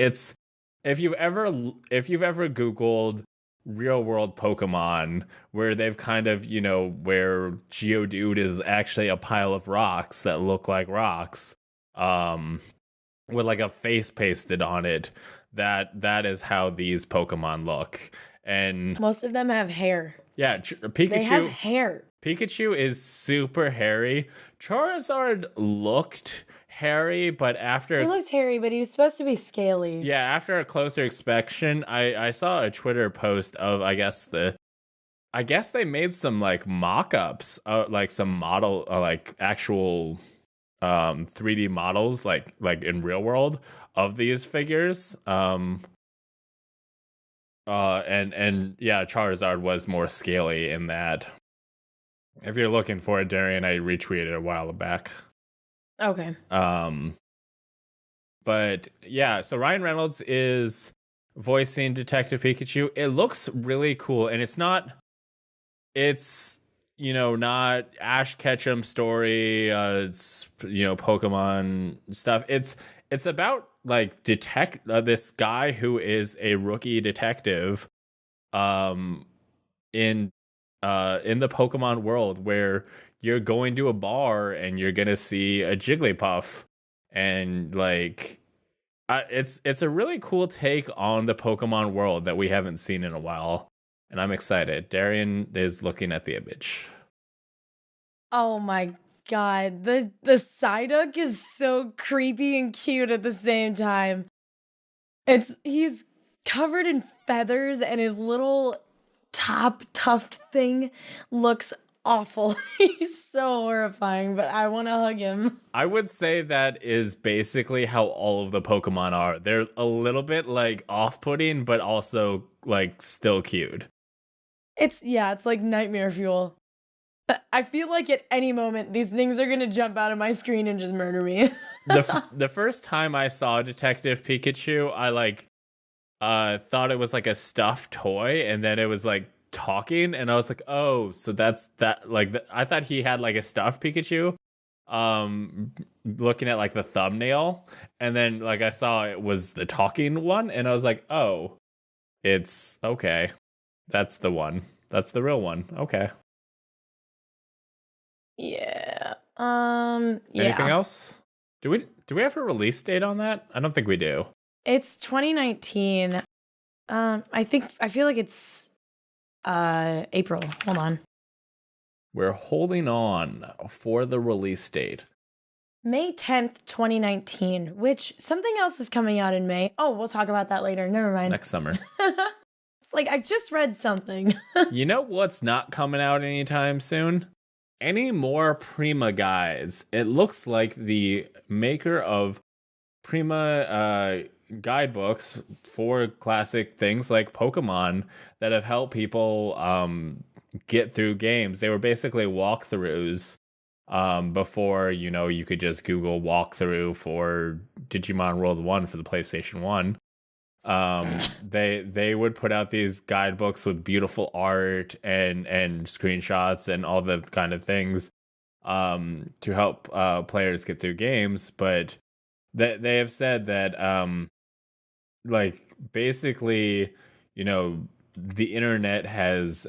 if you've ever Googled real world Pokemon, where they've kind of, where Geodude is actually a pile of rocks that look like rocks, with like a face pasted on it, that is how these Pokemon look. And Most of them have hair. yeah, They have hair. Pikachu is super hairy. Charizard looked hairy, but He looked hairy, but he was supposed to be scaly. yeah, after a closer inspection, I saw a Twitter post of I guess they made some like mock-ups, like some model, like actual 3D models, like in real world of these figures. And yeah, Charizard was more scaly in that. If you're looking for it, Darian, I retweeted a while back. Okay. But yeah, so Ryan Reynolds is voicing Detective Pikachu. It looks really cool, and it's not not Ash Ketchum story, it's Pokemon stuff. It's about like this guy who is a rookie detective in the Pokemon world, where you're going to a bar and you're gonna see a Jigglypuff, and like it's a really cool take on the Pokemon world that we haven't seen in a while, and I'm excited. Darian is looking at the image. Oh my god, the Psyduck is so creepy and cute at the same time. He's covered in feathers and his little top tuft thing looks awful. He's so horrifying, but I want to hug him. I would say that is basically how all of the Pokemon are. They're a little bit like off-putting, but also like still cute. It's like nightmare fuel. I feel like at any moment these things are gonna jump out of my screen and just murder me. The first time I saw Detective Pikachu, I thought it was like a stuffed toy, and then it was like talking, and I was like, oh, so that's that. Like I thought he had like a stuffed Pikachu. Looking at like the thumbnail, and then like I saw it was the talking one, and I was like, oh, it's okay. That's the one. That's the real one. Okay. Yeah. Anything else? Do we have a release date on that? I don't think we do. It's 2019. I feel like it's April. Hold on. We're holding on for the release date. May 10th, 2019, which something else is coming out in May. Oh, we'll talk about that later. Never mind. Next summer. It's like I just read something. You know what's not coming out anytime soon? Any more Prima guides. It looks like the maker of Prima guidebooks for classic things like Pokemon that have helped people get through games. They were basically walkthroughs before, you could just Google walkthrough for Digimon World 1 for the PlayStation 1. They would put out these guidebooks with beautiful art and screenshots and all the kind of things to help players get through games. But they have said that like basically, the internet has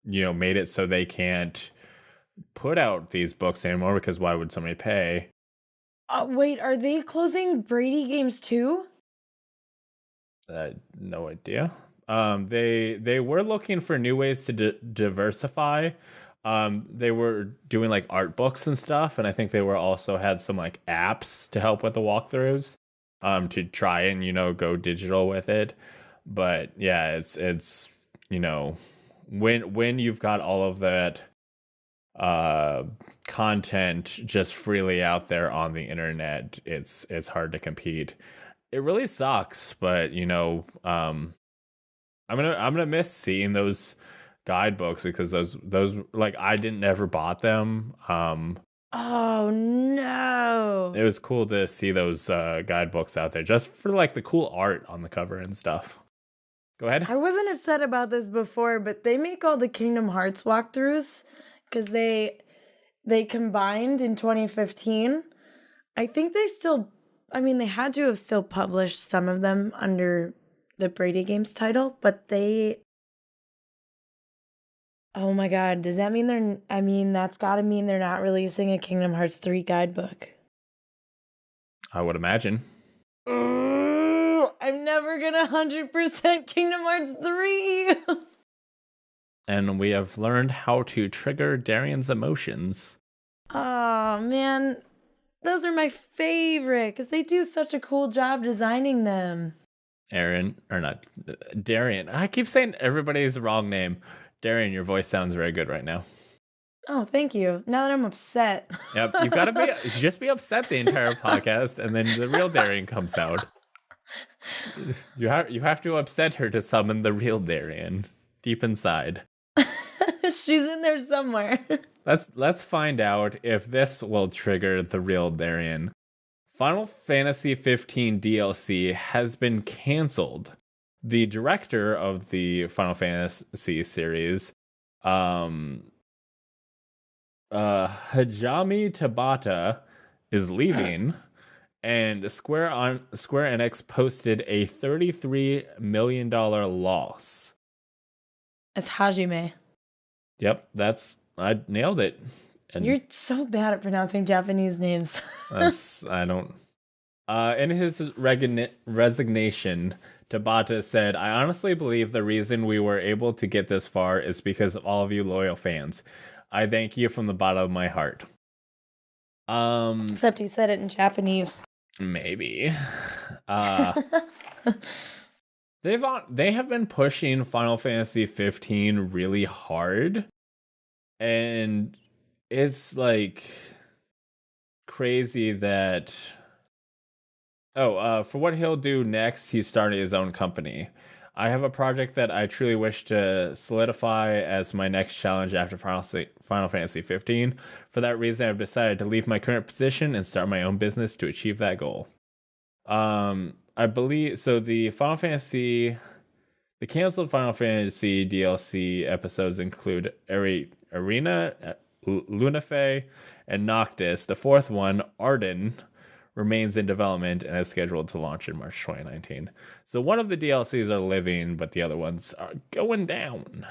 made it so they can't put out these books anymore, because why would somebody pay? Wait, are they closing Brady Games too? No idea. They were looking for new ways to diversify. They were doing like art books and stuff, and I think they were also had some like apps to help with the walkthroughs, to try and go digital with it. But yeah, it's when you've got all of that content just freely out there on the internet, it's hard to compete. It really sucks, but I'm gonna miss seeing those guidebooks, because those like I never bought them. Oh no! It was cool to see those guidebooks out there, just for like the cool art on the cover and stuff. Go ahead. I wasn't upset about this before, but they make all the Kingdom Hearts walkthroughs because they combined in 2015. I think they had to have still published some of them under the Brady Games title, but oh my god, does that mean that's gotta mean they're not releasing a Kingdom Hearts 3 guidebook? I would imagine. I'm never gonna 100% Kingdom Hearts 3. And we have learned how to trigger Darian's emotions. Oh, man. Those are my favorite because they do such a cool job designing them. Darian. I keep saying everybody's wrong name. Darian, your voice sounds very good right now. Oh, thank you. Now that I'm upset. Yep, you gotta just be upset the entire podcast, and then the real Darian comes out. You have to upset her to summon the real Darian deep inside. She's in there somewhere. Let's find out if this will trigger the real Darian. Final Fantasy 15 DLC has been canceled. The director of the Final Fantasy series, Hajime Tabata, is leaving, and Square Enix posted a $33 million loss. It's Hajime. Yep, I nailed it. And you're so bad at pronouncing Japanese names. In his resignation, Tabata said, "I honestly believe the reason we were able to get this far is because of all of you loyal fans. I thank you from the bottom of my heart." Except he said it in Japanese. Maybe. They have been pushing Final Fantasy 15 really hard, and it's like crazy that for what he'll do next, he's starting his own company. I have a project that I truly wish to solidify as my next challenge after Final Fantasy 15. For that reason, I've decided to leave my current position and start my own business to achieve that goal. I believe so. The canceled Final Fantasy DLC episodes include Arena, Lunafe, and Noctis. The fourth one, Arden, remains in development and is scheduled to launch in March 2019. So one of the DLCs are living, but the other ones are going down.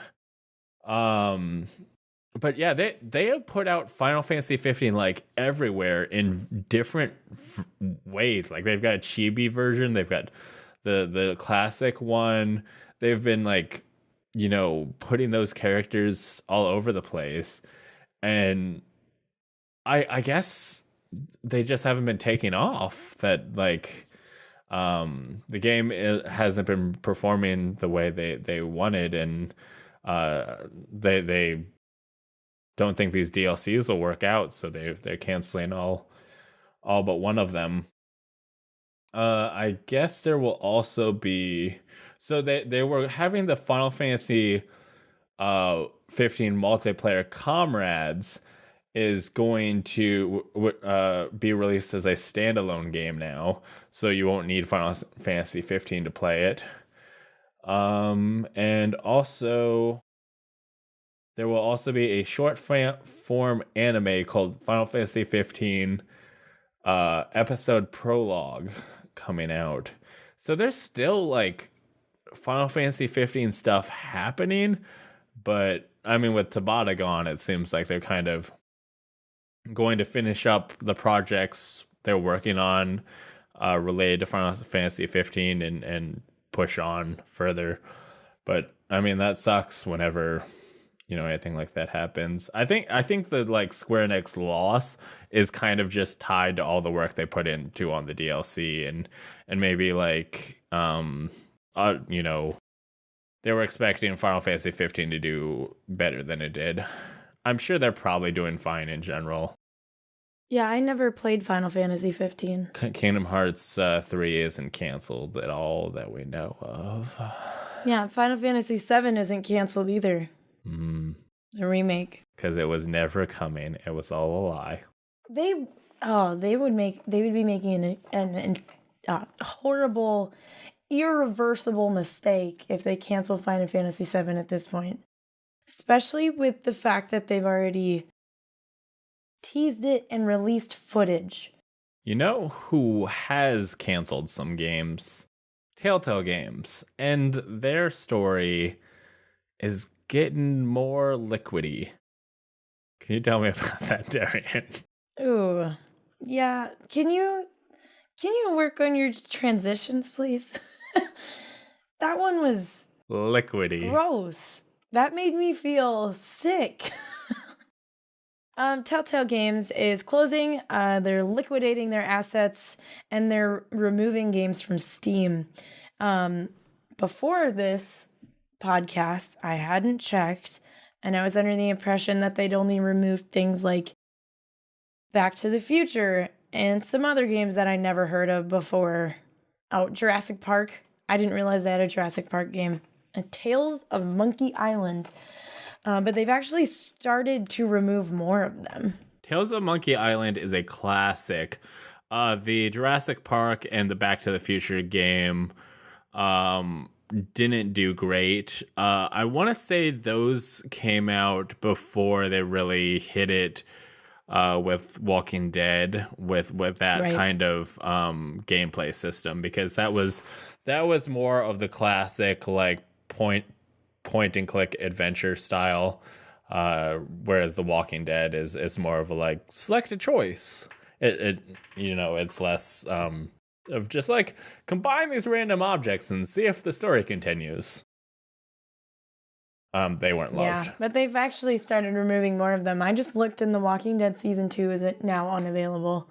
But yeah, they have put out Final Fantasy 15 like everywhere in different ways. Like they've got a chibi version, they've got the classic one. They've been like, putting those characters all over the place. And I guess they just haven't been taking off. That like the game hasn't been performing the way they wanted, and they don't think these DLCs will work out, so they're canceling all but one of them. I guess there will also be, so they were having the Final Fantasy 15 multiplayer Comrades is going to be released as a standalone game now, so you won't need Final Fantasy 15 to play it. And also there will also be a short form anime called Final Fantasy 15 episode prologue coming out. So there's still like Final Fantasy 15 stuff happening, but I mean, with Tabata gone, it seems like they're kind of going to finish up the projects they're working on related to Final Fantasy 15 and push on further. But I mean, that sucks whenever anything like that happens. I think the like Square Enix loss is kind of just tied to all the work they put into on the DLC, and maybe like they were expecting Final Fantasy 15 to do better than it did. I'm sure they're probably doing fine in general. Yeah, I never played Final Fantasy 15. Kingdom Hearts 3 isn't canceled at all that we know of. Yeah, Final Fantasy 7 isn't canceled either. The remake. Because it was never coming. It was all a lie. They would be making an horrible, irreversible mistake if they canceled Final Fantasy 7 at this point. Especially with the fact that they've already teased it and released footage. You know who has canceled some games? Telltale Games. And their story is getting more liquidy. Can you tell me about that, Darian? Ooh. Yeah. Can you work on your transitions, please? That one was Liquidy. gross. That made me feel sick. Telltale Games is closing. They're liquidating their assets and they're removing games from Steam. Before this podcast, I hadn't checked, and I was under the impression that they'd only removed things like Back to the Future and some other games that I never heard of before. Oh, Jurassic Park. I didn't realize they had a Jurassic Park game. And Tales of Monkey Island. But they've actually started to remove more of them. Tales of Monkey Island is a classic. The Jurassic Park and the Back to the Future game didn't do great. I want to say those came out before they really hit it with Walking Dead, with that kind of gameplay system, because that was more of the classic like point and click adventure style, whereas The Walking Dead is more of a like select a choice. It's less of just like combine these random objects and see if the story continues. They weren't loved. Yeah, but they've actually started removing more of them. I just looked in The Walking Dead season 2 is it now unavailable,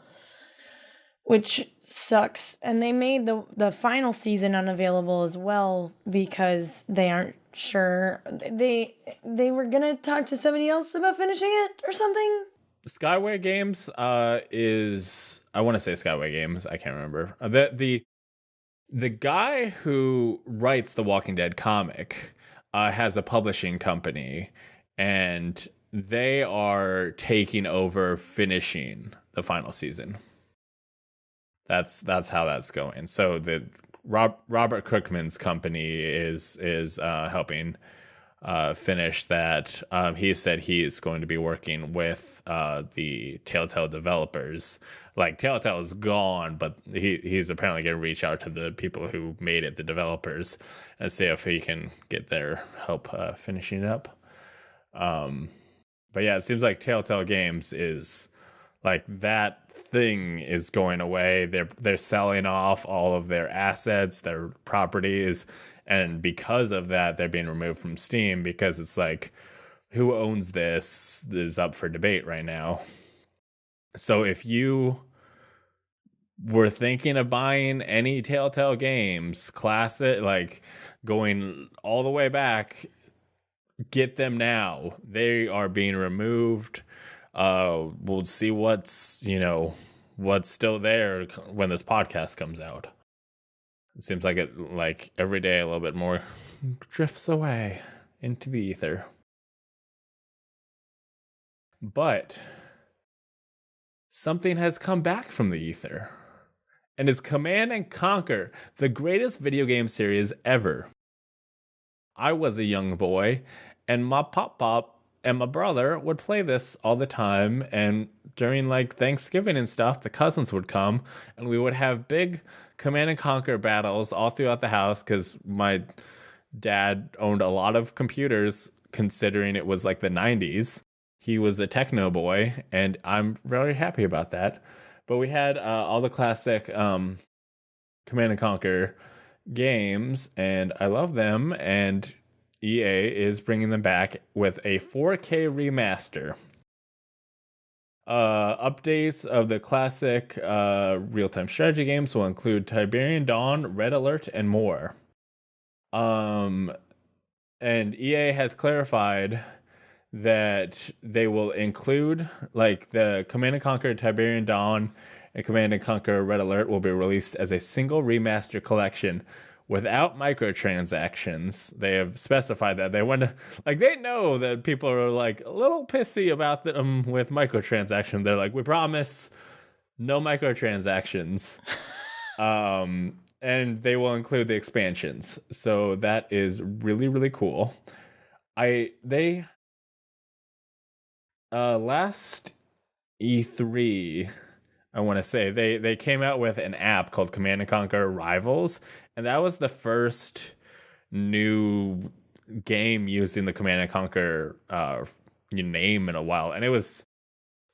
which sucks. And they made the final season unavailable as well because they aren't sure. They were gonna talk to somebody else about finishing it or something. Skyway Games is, I want to say Skyway Games. I can't remember. The guy who writes the Walking Dead comic has a publishing company, and they are taking over finishing the final season. That's how that's going. So the Robert Kirkman's company is helping finish that. He said he is going to be working with the Telltale developers. Like Telltale is gone, but he's apparently going to reach out to the people who made it, the developers, and see if he can get their help finishing it up. But yeah, it seems like Telltale Games is like that thing is going away. They're selling off all of their assets, their properties, and because of that, they're being removed from Steam because it's like, who owns this is up for debate right now. So if you were thinking of buying any Telltale Games, classic, like going all the way back, get them now. They are being removed. We'll see what's still there when this podcast comes out. It seems like every day a little bit more drifts away into the ether. But something has come back from the ether, and is Command and Conquer, the greatest video game series ever. I was a young boy, and my pop and my brother would play this all the time, and during like Thanksgiving and stuff, the cousins would come, and we would have big Command and Conquer battles all throughout the house, because my dad owned a lot of computers, considering it was like the 90s. He was a techno boy, and I'm very happy about that. But we had all the classic Command and Conquer games, and I love them, and EA is bringing them back with a 4K remaster. Updates of the classic real-time strategy games will include Tiberian Dawn, Red Alert, and more. And EA has clarified that they will include, like, the Command & Conquer Tiberian Dawn and Command & Conquer Red Alert will be released as a single remaster collection without microtransactions. They have specified that they want to, like, they know that people are like a little pissy about them with microtransactions. They're like, we promise no microtransactions. And they will include the expansions. So that is really, really cool. Last E3, I want to say they came out with an app called Command & Conquer Rivals, and that was the first new game using the Command & Conquer name in a while. And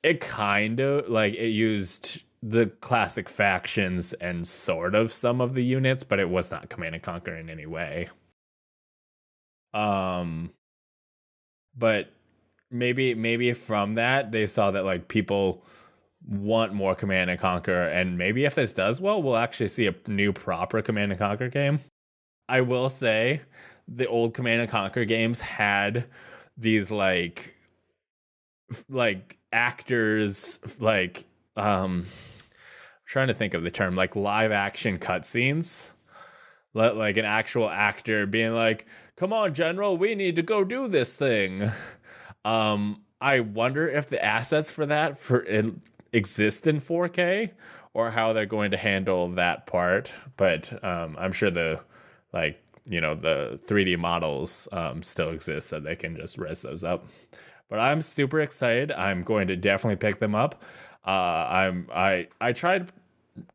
it kind of like, it used the classic factions and sort of some of the units, but it was not Command and Conquer in any way. But maybe from that they saw that like people want more Command and Conquer, and maybe if this does well, we'll actually see a new proper Command and Conquer game. I will say the old Command and Conquer games had these like actors I'm trying to think of the term, like live action cutscenes. Like an actual actor being like, "Come on, General, we need to go do this thing." I wonder if the assets for that exist in 4K or how they're going to handle that part. But I'm sure the 3D models still exist, that they can just res those up. But I'm super excited. I'm going to definitely pick them up. I tried.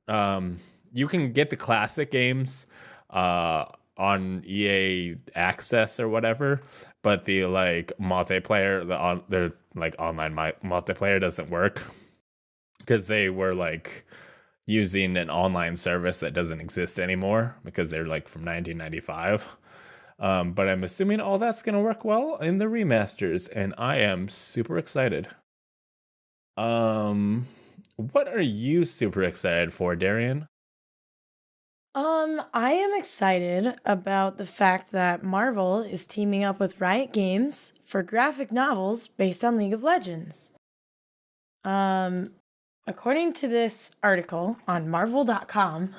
You can get the classic games on EA Access or whatever, but the like multiplayer, their like online multiplayer doesn't work because they were like using an online service that doesn't exist anymore because they're like from 1995. But I'm assuming all that's gonna work well in the remasters, and I am super excited. What are you super excited for, Darian? I am excited about the fact that Marvel is teaming up with Riot Games for graphic novels based on League of Legends. According to this article on Marvel.com,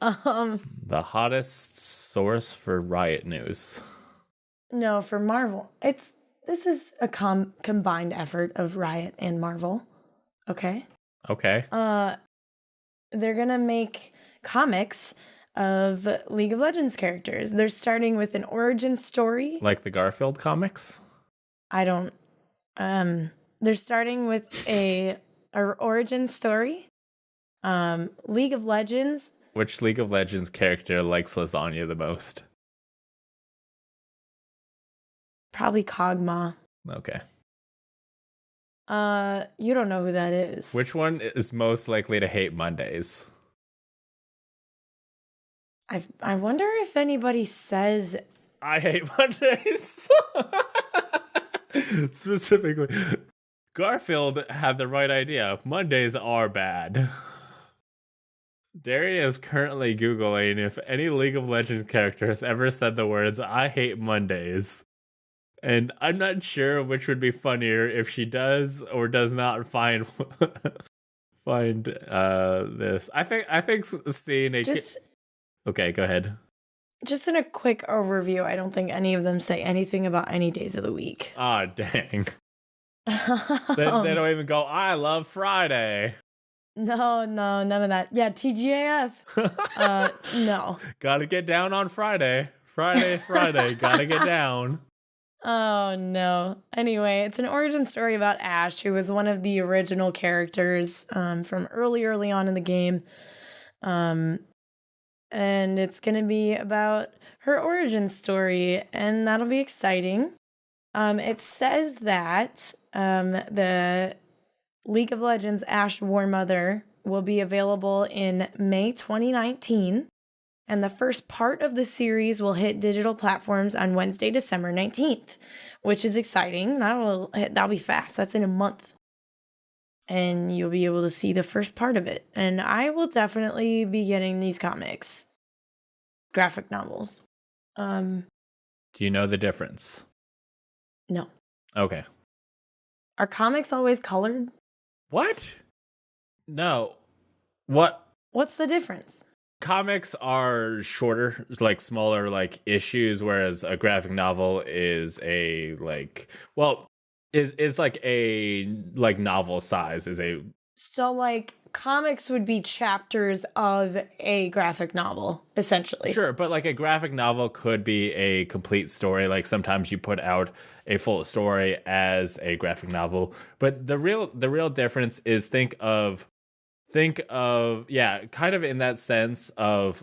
The hottest source for Riot news. no, for Marvel, this is a combined effort of Riot and Marvel. Okay. Okay. They're gonna make comics of League of Legends characters. They're starting with an origin story. Like the Garfield comics? They're starting with a origin story. League of Legends. Which League of Legends character likes lasagna the most? Probably Kog'Maw. Okay. You don't know who that is. Which one is most likely to hate Mondays? I wonder if anybody says I hate Mondays. Specifically, Garfield had the right idea. Mondays are bad. Darian is currently Googling if any League of Legends character has ever said the words, "I hate Mondays." And I'm not sure which would be funnier, if she does or does not find this. I think seeing a Okay, go ahead. Just in a quick overview, I don't think any of them say anything about any days of the week. Ah, dang. They don't even go, "I love Friday." No, none of that. Yeah, TGAF. No. Gotta get down on Friday. Friday, gotta get down. Oh, no. Anyway, it's an origin story about Ashe, who was one of the original characters from early on in the game. And it's going to be about her origin story, and that'll be exciting. It says that the League of Legends Ashe Warmother will be available in May 2019, and the first part of the series will hit digital platforms on Wednesday, December 19th, which is exciting. That'll be fast. That's in a month. And you'll be able to see the first part of it. And I will definitely be getting these comics. Graphic novels. Do you know the difference? No. Okay. Are comics always colored? What? No. What? What's the difference? Comics are shorter, like smaller, like issues, whereas a graphic novel is a like, well, is like a like novel size is a. So like comics would be chapters of a graphic novel, essentially. Sure, but like a graphic novel could be a complete story. Like sometimes you put out a full story as a graphic novel, but the real difference is think of yeah, kind of in that sense of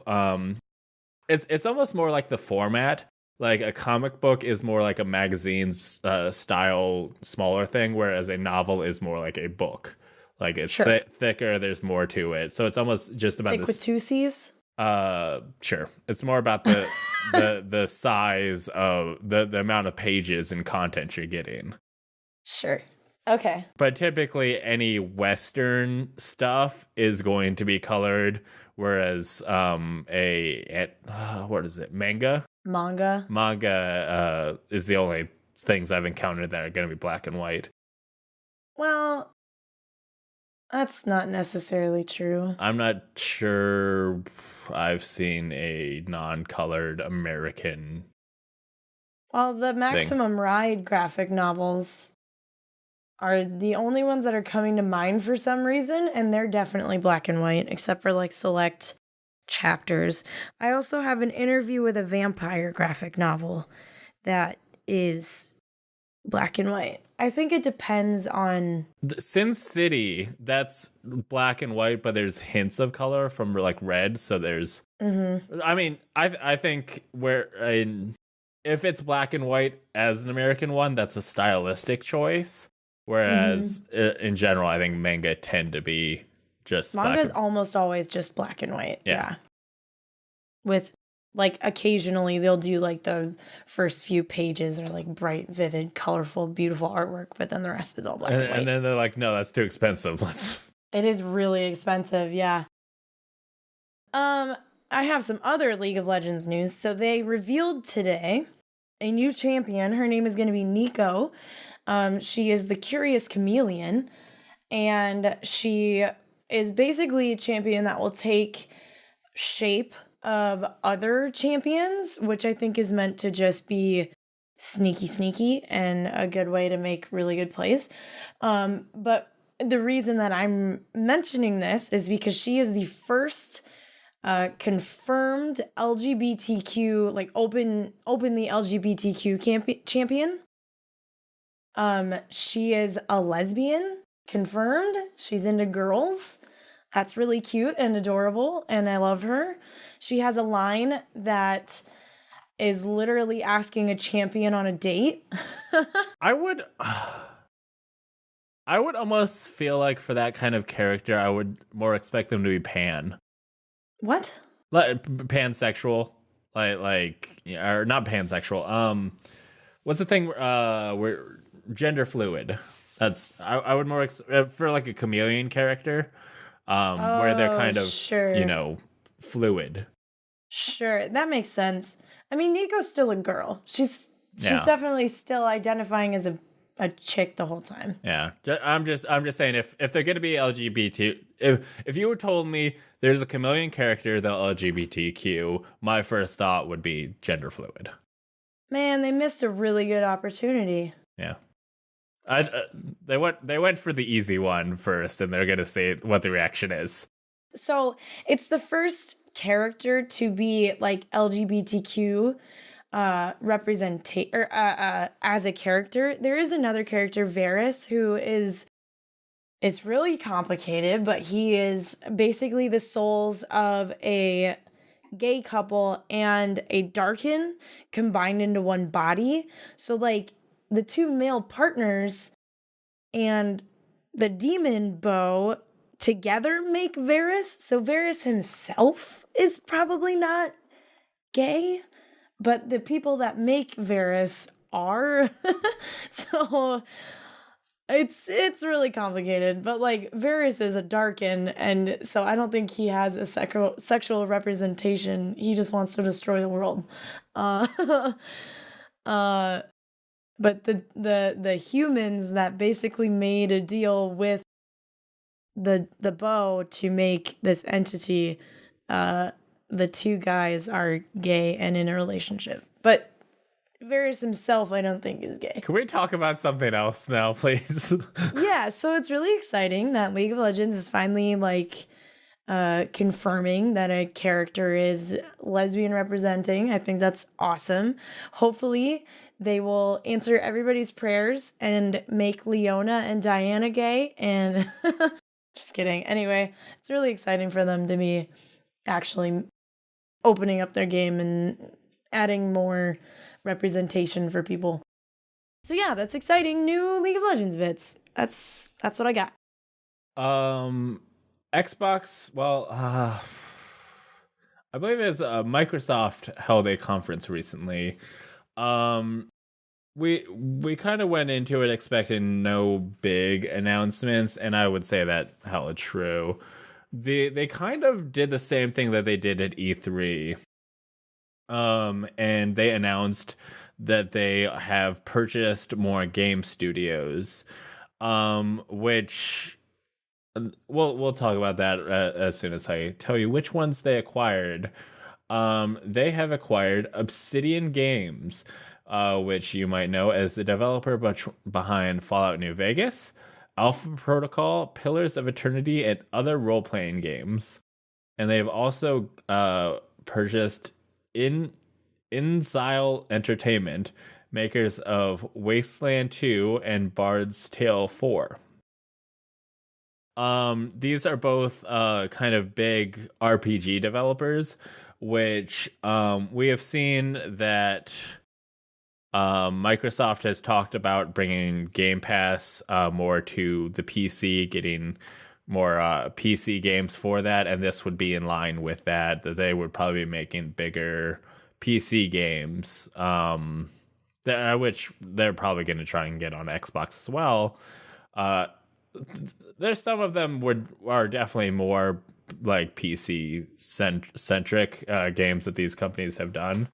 it's almost more like the format. Like a comic book is more like a magazine's style, smaller thing, whereas a novel is more like a book. Like it's Sure. thicker. There's more to it. So it's almost just about Thick this. with two C's? Sure. It's more about the size of the amount of pages and content you're getting. Sure. Okay. But typically any Western stuff is going to be colored, whereas what is it? Manga is the only things I've encountered that are going to be black and white. Well, that's not necessarily true. I'm not sure I've seen a non-colored American. Well, the Maximum Ride graphic novels are the only ones that are coming to mind for some reason, and they're definitely black and white, except for like select chapters. I also have an Interview with a Vampire graphic novel that is black and white. I think it depends on Sin City, that's black and white, but there's hints of color from like red. So there's, I mean, I think if it's black and white as an American one, that's a stylistic choice. Whereas in general, I think manga tend to be just manga is almost always just black and white. Yeah. With like occasionally they'll do like the first few pages are like bright, vivid, colorful, beautiful artwork, but then the rest is all black and white. And then they're like, no, that's too expensive. It is really expensive, yeah. I have some other League of Legends news. So they revealed today a new champion. Her name is going to be Nico. She is the Curious Chameleon, and she is basically a champion that will take shape of other champions, which I think is meant to just be sneaky and a good way to make really good plays. But the reason that I'm mentioning this is because she is the first confirmed LGBTQ, like openly LGBTQ champion. She is a lesbian, confirmed. She's into girls. That's really cute and adorable, and I love her. She has a line that is literally asking a champion on a date. I would almost feel like for that kind of character, I would more expect them to be pan. What? Like pansexual, or not pansexual. What's the thing? We're gender fluid. That's I would more for like a chameleon character, where they're kind of fluid. Sure, that makes sense. I mean, Nico's still a girl. She's definitely still identifying as a chick the whole time. Yeah, I'm just saying if they're gonna be LGBT, if you were told me there's a chameleon character that LGBTQ, my first thought would be gender fluid. Man, they missed a really good opportunity. Yeah, they went for the easy one first, and they're gonna say what the reaction is. So it's the first character to be like LGBTQ representation as a character. There is another character, Varys, who is really complicated, but he is basically the souls of a gay couple and a Darkin combined into one body. So like the two male partners and the demon bow together make Varys. So Varys himself is probably not gay, but the people that make Varys are. So it's really complicated, but like Varys is a Darkin, and so I don't think he has a sexual representation. He just wants to destroy the world. But the humans that basically made a deal with the bow to make this entity, the two guys are gay and in a relationship. But Varys himself, I don't think, is gay. Can we talk about something else now, please? Yeah, so it's really exciting that League of Legends is finally like confirming that a character is lesbian representing. I think that's awesome. Hopefully they will answer everybody's prayers and make Leona and Diana gay, and just kidding. Anyway, it's really exciting for them to be actually opening up their game and adding more representation for people. So yeah, that's exciting. New League of Legends bits. That's what I got. Um, Xbox. Well, I believe it's Microsoft held a conference recently. Um, we kind of went into it expecting no big announcements, and I would say that hella true. They kind of did the same thing that they did at E3. And they announced that they have purchased more game studios, which we'll talk about that as soon as I tell you which ones they acquired. They have acquired Obsidian Games, which you might know as the developer behind Fallout New Vegas, Alpha Protocol, Pillars of Eternity, and other role-playing games. And they've also purchased InXile Entertainment, makers of Wasteland 2 and Bard's Tale 4. These are both kind of big RPG developers, which we have seen that Microsoft has talked about bringing Game Pass more to the PC, getting more PC games for that, and this would be in line with that they would probably be making bigger PC games, which they're probably going to try and get on Xbox as well. There's some of them are definitely more like PC centric games that these companies have done.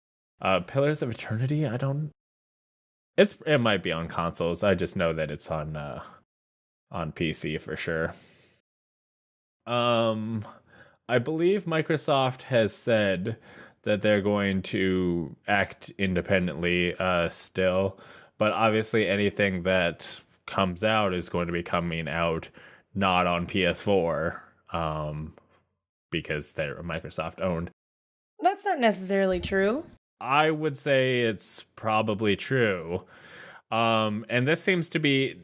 Pillars of Eternity, it might be on consoles. I just know that it's on PC for sure. I believe Microsoft has said that they're going to act independently still, but obviously anything that comes out is going to be coming out not on PS4, because they're Microsoft owned. That's not necessarily true. I would say it's probably true. And this seems to be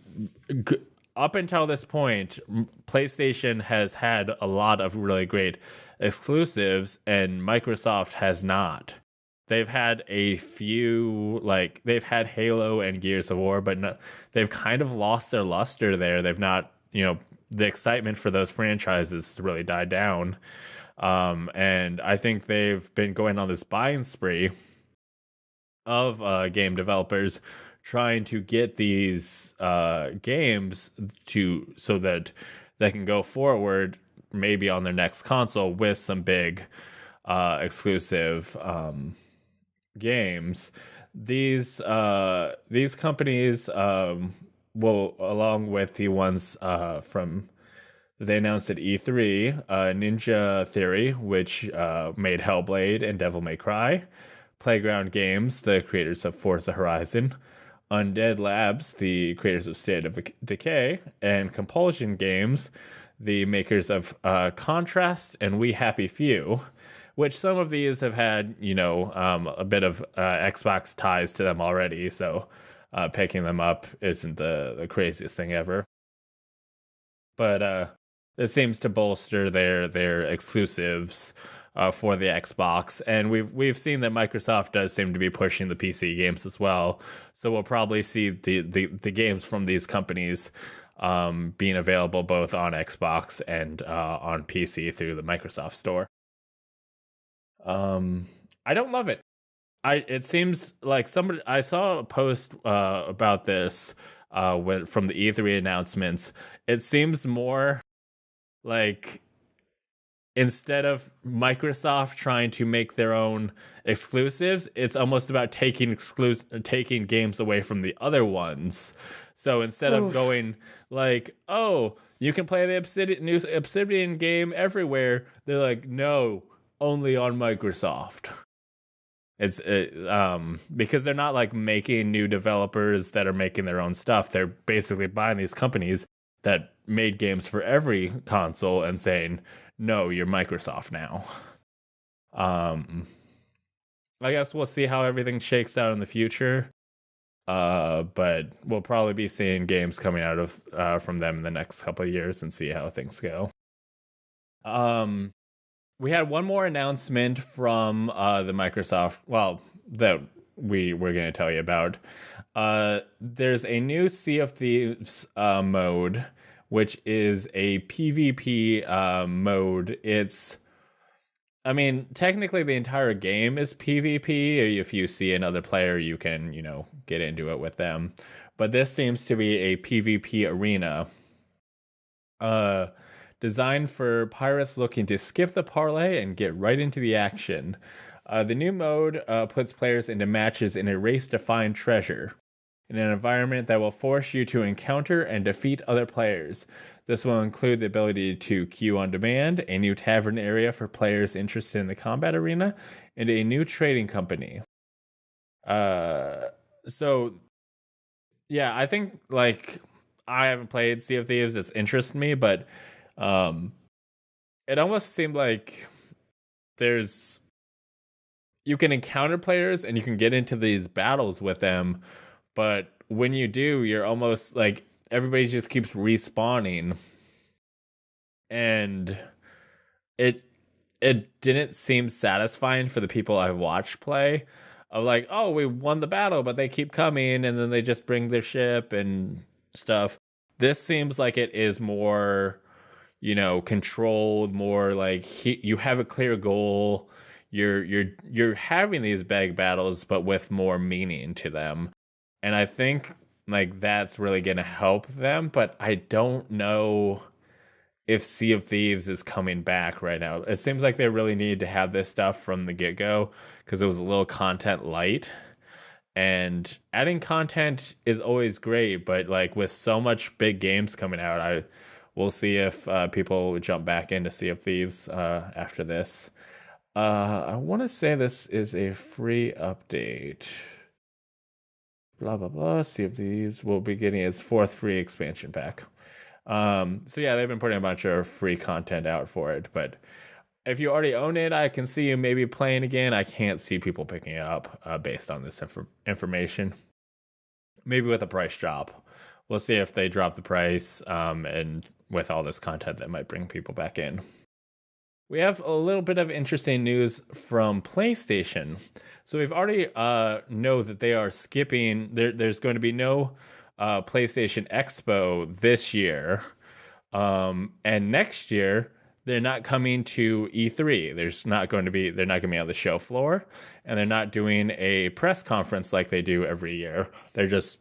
up until this point, PlayStation has had a lot of really great exclusives, and Microsoft has not. They've had a few, like, they've had Halo and Gears of War, but they've kind of lost their luster there. They've not, the excitement for those franchises really died down. And I think they've been going on this buying spree of game developers trying to get these games so that they can go forward maybe on their next console with some big exclusive games. These companies will, along with the ones from they announced at E3, Ninja Theory, which made Hellblade and Devil May Cry, Playground Games, the creators of Forza Horizon, Undead Labs, the creators of State of Decay, and Compulsion Games, the makers of Contrast and We Happy Few, which some of these have had, a bit of Xbox ties to them already, so picking them up isn't the craziest thing ever. But it seems to bolster their exclusives for the Xbox, and we've seen that Microsoft does seem to be pushing the PC games as well. So we'll probably see the games from these companies being available both on Xbox and on PC through the Microsoft Store. I don't love it. It seems like I saw a post about this from the E3 announcements. It seems more like, instead of Microsoft trying to make their own exclusives, it's almost about taking games away from the other ones. So instead of going like, oh, you can play the new Obsidian game everywhere, they're like, no, only on Microsoft. It's because they're not like making new developers that are making their own stuff. They're basically buying these companies that made games for every console and saying, no, you're Microsoft now. I guess we'll see how everything shakes out in the future. But we'll probably be seeing games coming out of from them in the next couple of years and see how things go. We had one more announcement from the Microsoft, that we were going to tell you about. There's a new Sea of Thieves mode, which is a PvP mode. I mean, technically the entire game is PvP. If you see another player, you can, get into it with them. But this seems to be a PvP arena. Designed for pirates looking to skip the parlay and get right into the action. The new mode puts players into matches in a race to find treasure, in an environment that will force you to encounter and defeat other players. This will include the ability to queue on demand, a new tavern area for players interested in the combat arena, and a new trading company. So, yeah, I think, I haven't played Sea of Thieves. This interests me, but it almost seemed like you can encounter players and you can get into these battles with them, but when you do, you're almost like everybody just keeps respawning, and it didn't seem satisfying for the people I've watched play. Of like, oh, we won the battle, but they keep coming, and then they just bring their ship and stuff. This seems like it is more, controlled, more like you have a clear goal. You're having these big battles, but with more meaning to them. And I think that's really going to help them, but I don't know if Sea of Thieves is coming back right now. It seems like they really need to have this stuff from the get-go because it was a little content light. And adding content is always great, but with so much big games coming out, we'll see if people jump back into Sea of Thieves after this. I want to say this is a free update. Blah, blah, blah. Sea of Thieves will be getting its 4th free expansion pack. So yeah, they've been putting a bunch of free content out for it. But if you already own it, I can see you maybe playing again. I can't see people picking it up based on this information. Maybe with a price drop. We'll see if they drop the price and with all this content that might bring people back in. We have a little bit of interesting news from PlayStation. So we've already know that they are skipping. There's going to be no PlayStation Expo this year. And next year, they're not coming to E3. They're not going to be on the show floor. And they're not doing a press conference like they do every year. They're just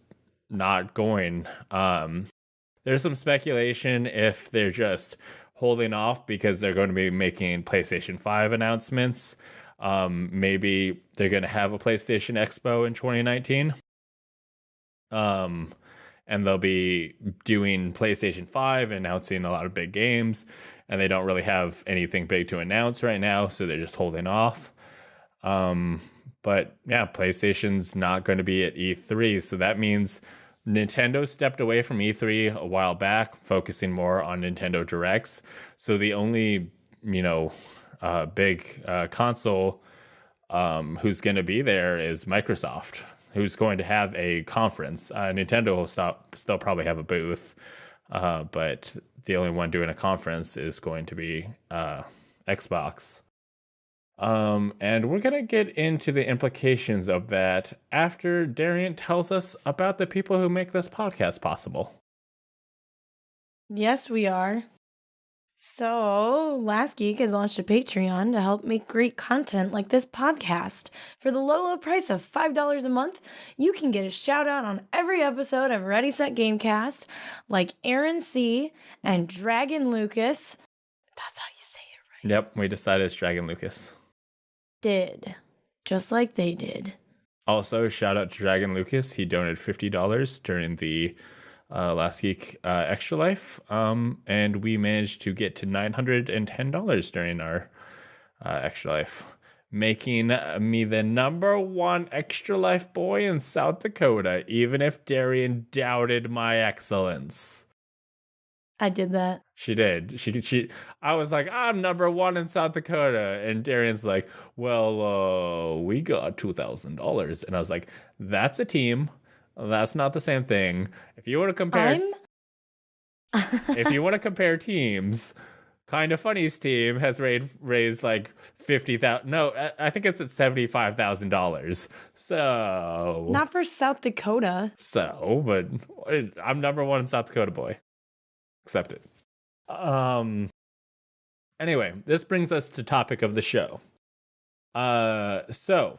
not going. There's some speculation if they're just holding off because they're going to be making PlayStation 5 announcements. Maybe they're going to have a PlayStation Expo in 2019. And they'll be doing PlayStation 5, announcing a lot of big games, and they don't really have anything big to announce right now, so they're just holding off. But yeah, PlayStation's not going to be at E3, so that means Nintendo stepped away from E3 a while back, focusing more on Nintendo Directs. So the only, big console who's going to be there is Microsoft, who's going to have a conference. Nintendo will still probably have a booth, but the only one doing a conference is going to be Xbox. And we're going to get into the implications of that after Darian tells us about the people who make this podcast possible. Yes, we are. So, Last Geek has launched a Patreon to help make great content like this podcast. For the low, low price of $5 a month, you can get a shout out on every episode of Ready Set Gamecast, like Aaron C. and Dragon Lucas. That's how you say it, right? Yep, we decided it's Dragon Lucas. Just like they did. Also, shout out to Dragon Lucas. He donated $50 during the Last Geek Extra Life, and we managed to get to $910 during our Extra Life, making me the #1 Extra Life boy in South Dakota, even if Darian doubted my excellence. I did that. She did. She. I was like, I'm #1 in South Dakota, and Darian's like, well, we got $2,000, and I was like, that's a team. That's not the same thing. If you want to compare, if you want to compare teams, Kinda Funny's team has raised like $50,000. No, I think it's at $75,000. So not for South Dakota. So, but I'm #1 in South Dakota boy. accept it. Anyway, this brings us to topic of the show. So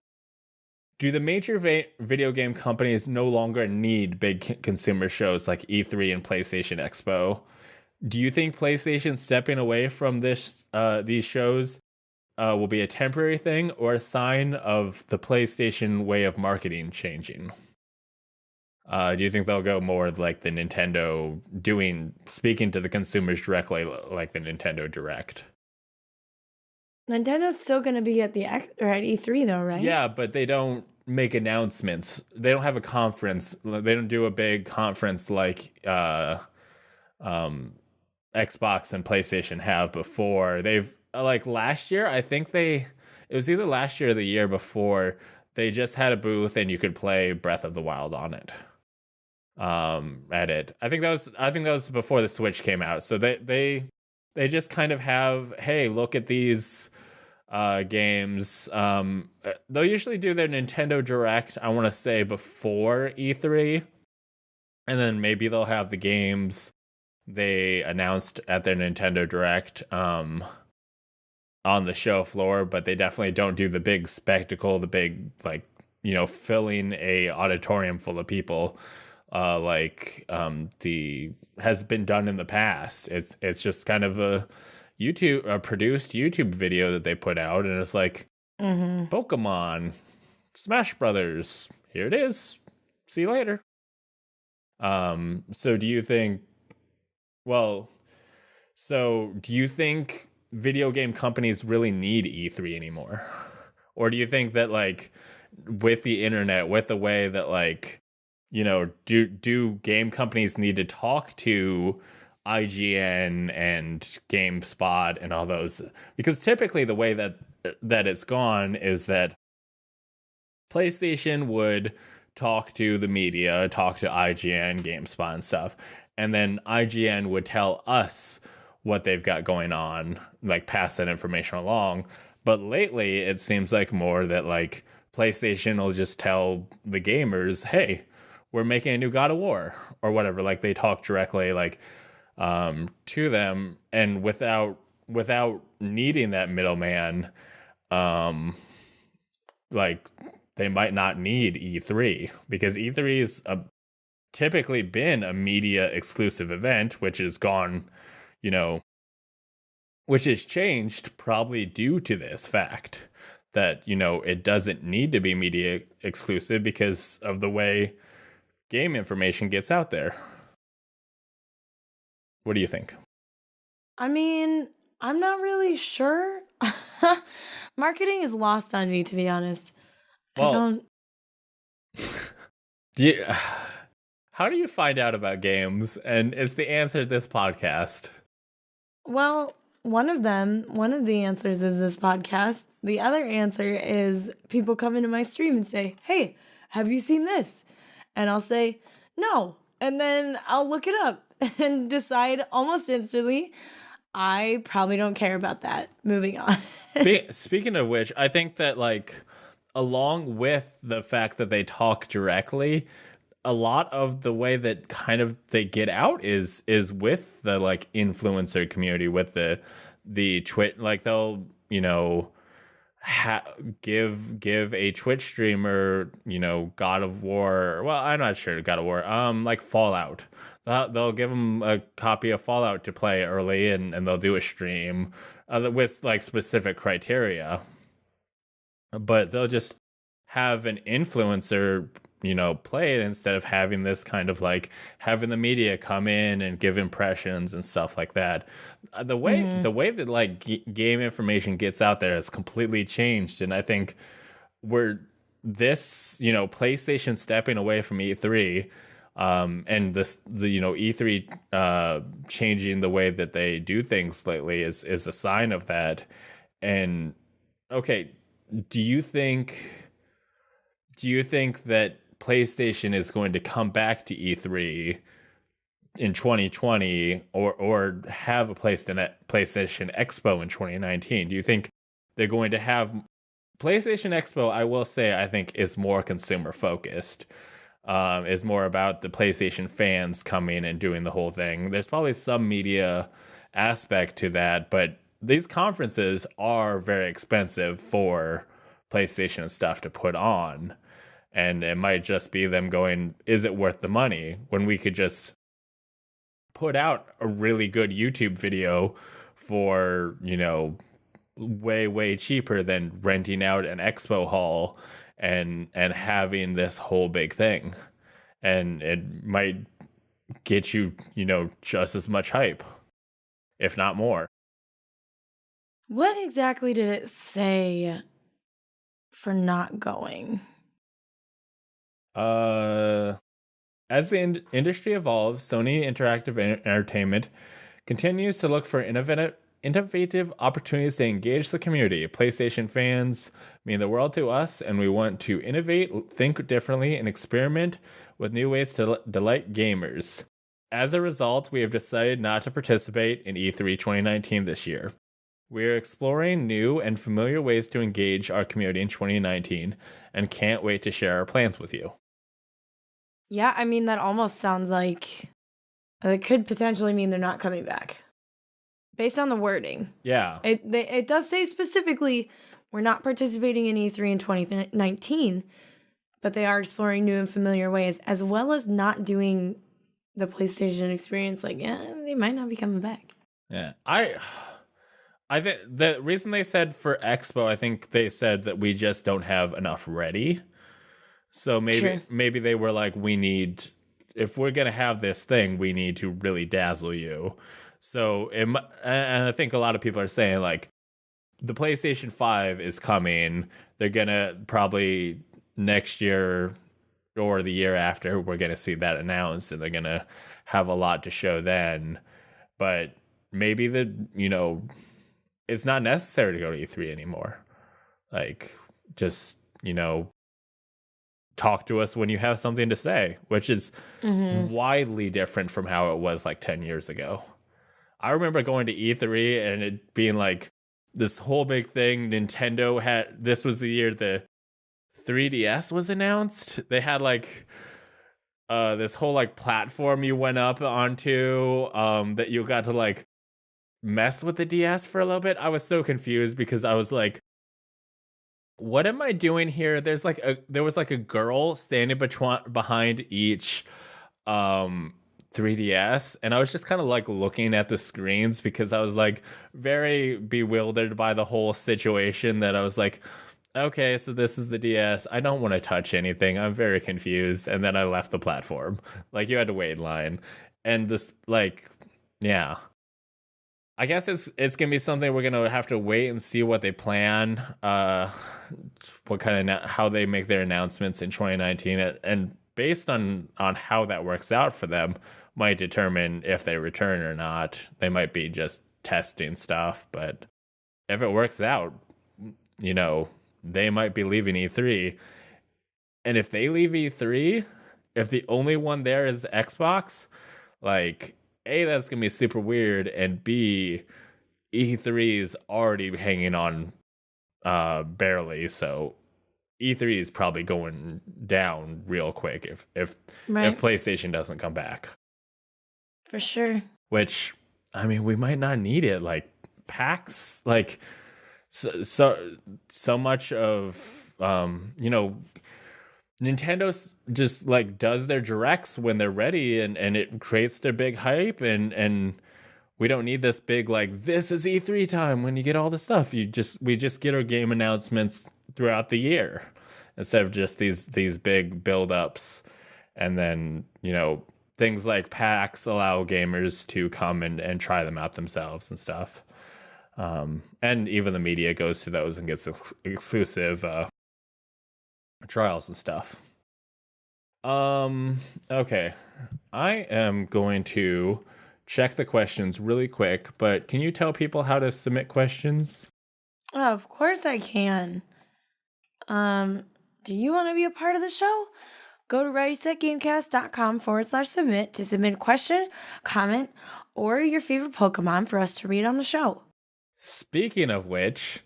do the major video game companies no longer need big consumer shows like E3 and PlayStation Expo? Do you think PlayStation stepping away from these shows will be a temporary thing or a sign of the PlayStation way of marketing changing? Do you think they'll go more like the Nintendo speaking to the consumers directly, like the Nintendo Direct? Nintendo's still going to be at E3 though, right? Yeah, but they don't make announcements. They don't have a conference. They don't do a big conference like Xbox and PlayStation have before. They've like last year, I think it was either last year or the year before, they just had a booth and you could play Breath of the Wild on it. At it. I think that was before the Switch came out. So they just kind of have, hey, look at these games. They'll usually do their Nintendo Direct, I want to say, before E3, and then maybe they'll have the games they announced at their Nintendo Direct on the show floor, but they definitely don't do the big spectacle, the big, like, filling a auditorium full of people has been done in the past. It's just kind of a produced YouTube video that they put out, and it's like, Pokemon, Smash Brothers, here it is. See you later. So do you think video game companies really need E3 anymore? Or do you think that, like, with the internet, with the way that, like, do game companies need to talk to IGN and GameSpot and all those? Because typically the way that it's gone is that PlayStation would talk to the media, talk to IGN, GameSpot and stuff, and then IGN would tell us what they've got going on, like pass that information along. But lately it seems like more that, like, PlayStation will just tell the gamers, hey, we're making a new God of War or whatever. Like, they talk directly, like, to them, and without needing that middleman, like, they might not need E3, because E3 is typically been a media exclusive event, which has gone, which has changed probably due to this fact that, it doesn't need to be media exclusive because of the way game information gets out there. What do you think? I mean, I'm not really sure. Marketing is lost on me, to be honest. Well, how do you find out about games? And is the answer this podcast? Well, one of the answers is this podcast. The other answer is people come into my stream and say, hey, have you seen this? And I'll say, no. And then I'll look it up and decide almost instantly, I probably don't care about that. Moving on. Speaking of which, I think that, like, along with the fact that they talk directly, a lot of the way that kind of they get out is with the, like, influencer community, with the Twitch, like, they'll, give a Twitch streamer, God of War. Well, I'm not sure God of War. Like Fallout. They'll give them a copy of Fallout to play early, and they'll do a stream with, like, specific criteria. But they'll just have an influencer, play it, instead of having this kind of, like, having the media come in and give impressions and stuff like that. The way that, like, game information gets out there has completely changed, and I think PlayStation stepping away from E3, and the E3 changing the way that they do things lately is a sign of that. And okay, do you think that PlayStation is going to come back to E3 in 2020 or have a PlayStation Expo in 2019? Do you think they're going to have PlayStation Expo? I will say, I think, is more consumer focused. is more about the PlayStation fans coming and doing the whole thing. There's probably some media aspect to that, but these conferences are very expensive for PlayStation stuff to put on. And it might just be them going, is it worth the money? When we could just put out a really good YouTube video for, way, way cheaper than renting out an expo hall and having this whole big thing. And it might get you, just as much hype, if not more. What exactly did it say for not going? As the industry evolves, Sony Interactive Entertainment continues to look for innovative opportunities to engage the community. PlayStation fans mean the world to us, and we want to innovate, think differently, and experiment with new ways to delight gamers. As a result, we have decided not to participate in E3 2019 this year. We are exploring new and familiar ways to engage our community in 2019 and can't wait to share our plans with you. Yeah, I mean, that almost sounds like it could potentially mean they're not coming back. Based on the wording. Yeah. It does say specifically, we're not participating in E3 in 2019, but they are exploring new and familiar ways, as well as not doing the PlayStation experience. Like, yeah, they might not be coming back. Yeah. I think the reason they said for Expo, I think they said that we just don't have enough ready. So maybe they were like, if we're going to have this thing, we need to really dazzle you. So, and I think a lot of people are saying, like, the PlayStation 5 is coming. They're going to probably next year or the year after, we're going to see that announced, and they're going to have a lot to show then. But maybe it's not necessary to go to E3 anymore. Like, just, talk to us when you have something to say, which is widely different from how it was like 10 years ago. I remember going to E3 and it being like this whole big thing. Nintendo this was the year the 3DS was announced. They had like this whole like platform you went up onto that you got to like mess with the DS for a little bit. I was so confused because I was like, what am I doing here? There was like a girl standing behind each 3DS, and I was just kind of like looking at the screens because I was like very bewildered by the whole situation, that I was like, okay, so this is the DS. I don't want to touch anything. I'm very confused. And then I left the platform. Like, you had to wait in line. And this, like, yeah. I guess it's gonna be something we're gonna have to wait and see what they plan, what kind of how they make their announcements in 2019, and based on how that works out for them, might determine if they return or not. They might be just testing stuff, but if it works out, they might be leaving E3, and if they leave E3, if the only one there is Xbox, like, A, that's going to be super weird, and B, E3 is already hanging on barely, so E3 is probably going down real quick if PlayStation doesnch come back. For sure. Which, I mean, we might not need it. Like, PAX, like, so much of, Nintendo just like does their directs when they're ready, and it creates their big hype, and we don't need this big like, this is E3 time when you get all the stuff. We just get our game announcements throughout the year instead of just these big build-ups. And then, things like PAX allow gamers to come and try them out themselves and stuff. And even the media goes to those and gets exclusive trials and stuff. Okay. I am going to check the questions really quick, but can you tell people how to submit questions? Oh, of course I can. Do you want to be a part of the show? Go to readysetgamecast.com/submit to submit a question, comment, or your favorite Pokemon for us to read on the show. Speaking of which,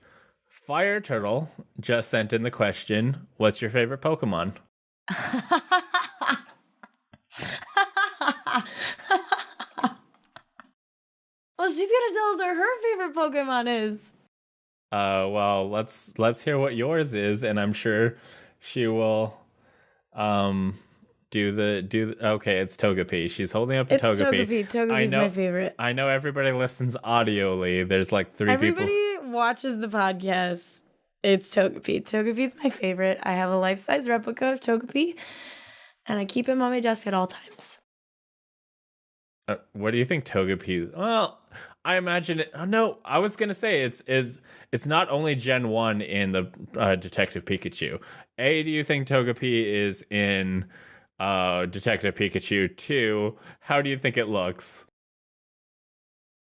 Fire Turtle just sent in the question, what's your favorite Pokemon? Well, she's gonna tell us what her favorite Pokemon is. Well, let's hear what yours is, and I'm sure she will okay, it's Togepi. She's holding up a It's Togepi. Togepi. Togepi's my favorite. I know everybody listens audioly. There's like 3 people. Everybody watches the podcast. It's Togepi. Togepi's my favorite. I have a life-size replica of Togepi, and I keep him on my desk at all times. What do you think Togepi is? Well, I imagine it. Oh, no, I was gonna say it's not only Gen 1 in the Detective Pikachu. A, do you think Togepi is in Detective Pikachu? 2, how do you think it looks?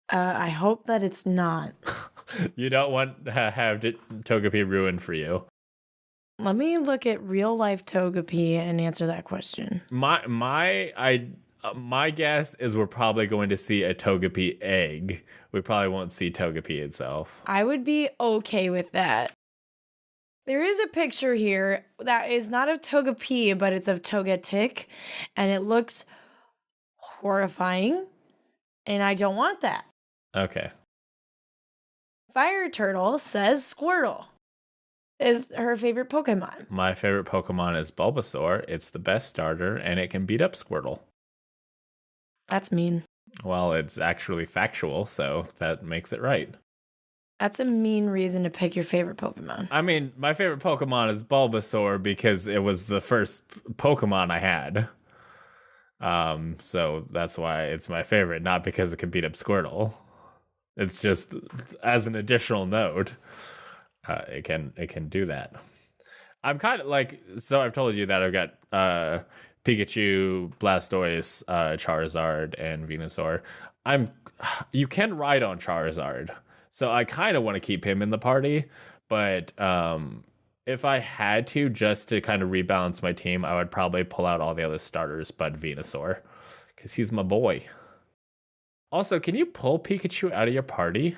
I hope that it's not. You don't want to have Togepi ruined for you. Let me look at real life Togepi and answer that question. My guess is we're probably going to see a Togepi egg. We probably won't see Togepi itself. I would be okay with that. There is a picture here that is not of Togepi, but it's of Togetic, and it looks horrifying, and I don't want that. Okay. Fire Turtle says Squirtle is her favorite Pokemon. My favorite Pokemon is Bulbasaur. It's the best starter, and it can beat up Squirtle. That's mean. Well, it's actually factual, so that makes it right. That's a mean reason to pick your favorite Pokemon. I mean, my favorite Pokemon is Bulbasaur because it was the first Pokemon I had. So that's why it's my favorite, not because it can beat up Squirtle. It's just as an additional note, it can do that. I'm kind of like, so I've told you that I've got Pikachu, Blastoise, Charizard, and Venusaur. You can ride on Charizard, so I kind of want to keep him in the party. But if I had to, just to kind of rebalance my team, I would probably pull out all the other starters, but Venusaur, because he's my boy. Also, can you pull Pikachu out of your party?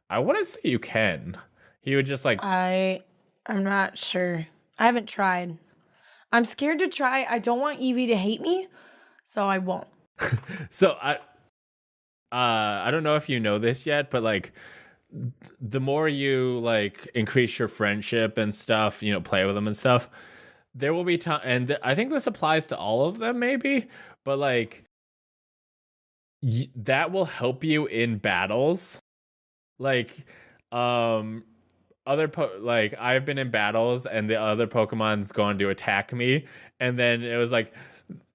I want to say you can. He would just like... I'm not sure. I haven't tried. I'm scared to try. I don't want Eevee to hate me, so I won't. So I don't know if you know this yet, but like the more you like increase your friendship and stuff, you know, play with them and stuff, there will be time, and I think this applies to all of them maybe, but like that will help you in battles. Like like I've been in battles and the other Pokemon's going to attack me, and then it was like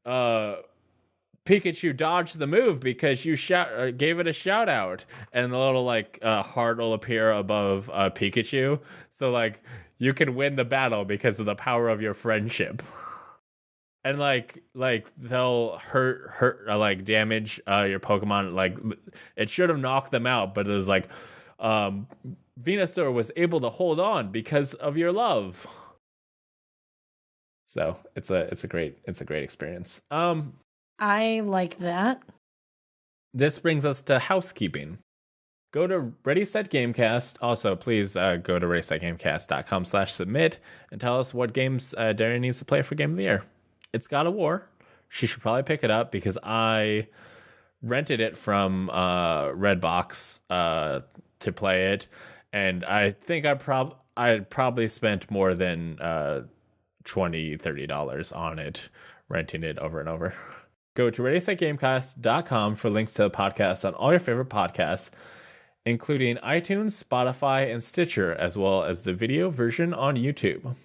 Pikachu dodged the move because you gave it a shout out, and a little like heart will appear above Pikachu, so like you can win the battle because of the power of your friendship. And like they'll hurt like damage your Pokemon. Like it should have knocked them out, but it was like Venusaur was able to hold on because of your love. So it's a great experience. I like that. This brings us to housekeeping. Go to Ready Set Gamecast. Also, please go to readysetgamecast.com/submit and tell us what games Darian needs to play for Game of the Year. It's God of War. She should probably pick it up because I rented it from Redbox to play it, and I think I probably spent more than $20-$30 on it, renting it over and over. Go to readysetgamecast.com for links to the podcast on all your favorite podcasts, including iTunes, Spotify, and Stitcher, as well as the video version on YouTube.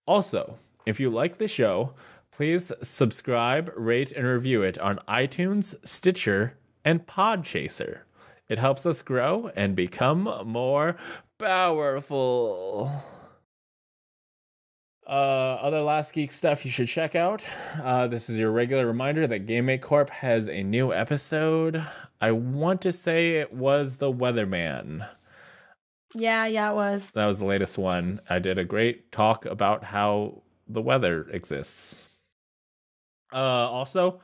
Also, if you like the show, please subscribe, rate, and review it on iTunes, Stitcher, and Podchaser. It helps us grow and become more powerful. Other Last Geek stuff you should check out. This is your regular reminder that GameMate Corp has a new episode. I want to say it was The Weatherman. Yeah, it was. That was the latest one. I did a great talk about how the weather exists. Also,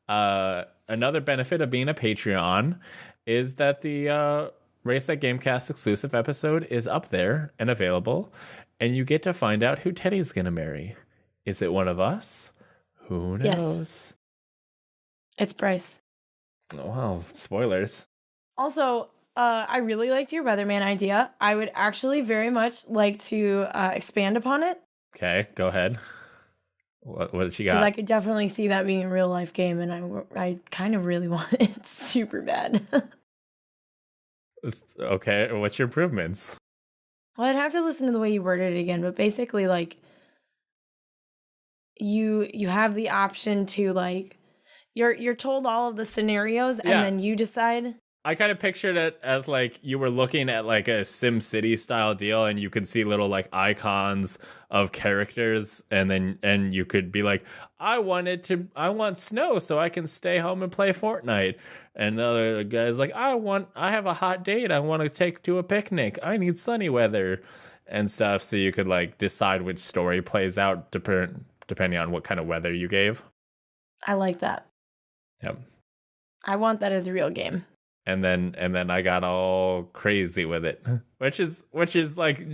another benefit of being a Patreon is that the Race at Gamecast exclusive episode is up there and available, and you get to find out who Teddy's gonna marry. Is it one of us? Who knows? Yes. It's Bryce. Oh, well, spoilers. Also, I really liked your weatherman idea. I would actually very much like to expand upon it. Okay, go ahead. What did she Because got? I could definitely see that being a real life game, and I kind of really want it super bad. Okay, what's your improvements? Well, I'd have to listen to the way you worded it again, but basically, like, you have the option to like you're told all of the scenarios, and Yeah. then you decide. I kind of pictured it as like you were looking at like a Sim City style deal, and you could see little like icons of characters, and you could be like, I want snow so I can stay home and play Fortnite. And the other guy's like, I have a hot date I want to take to a picnic. I need sunny weather and stuff. So you could like decide which story plays out depending on what kind of weather you gave. I like that. Yep. I want that as a real game. And then I got all crazy with it, which is like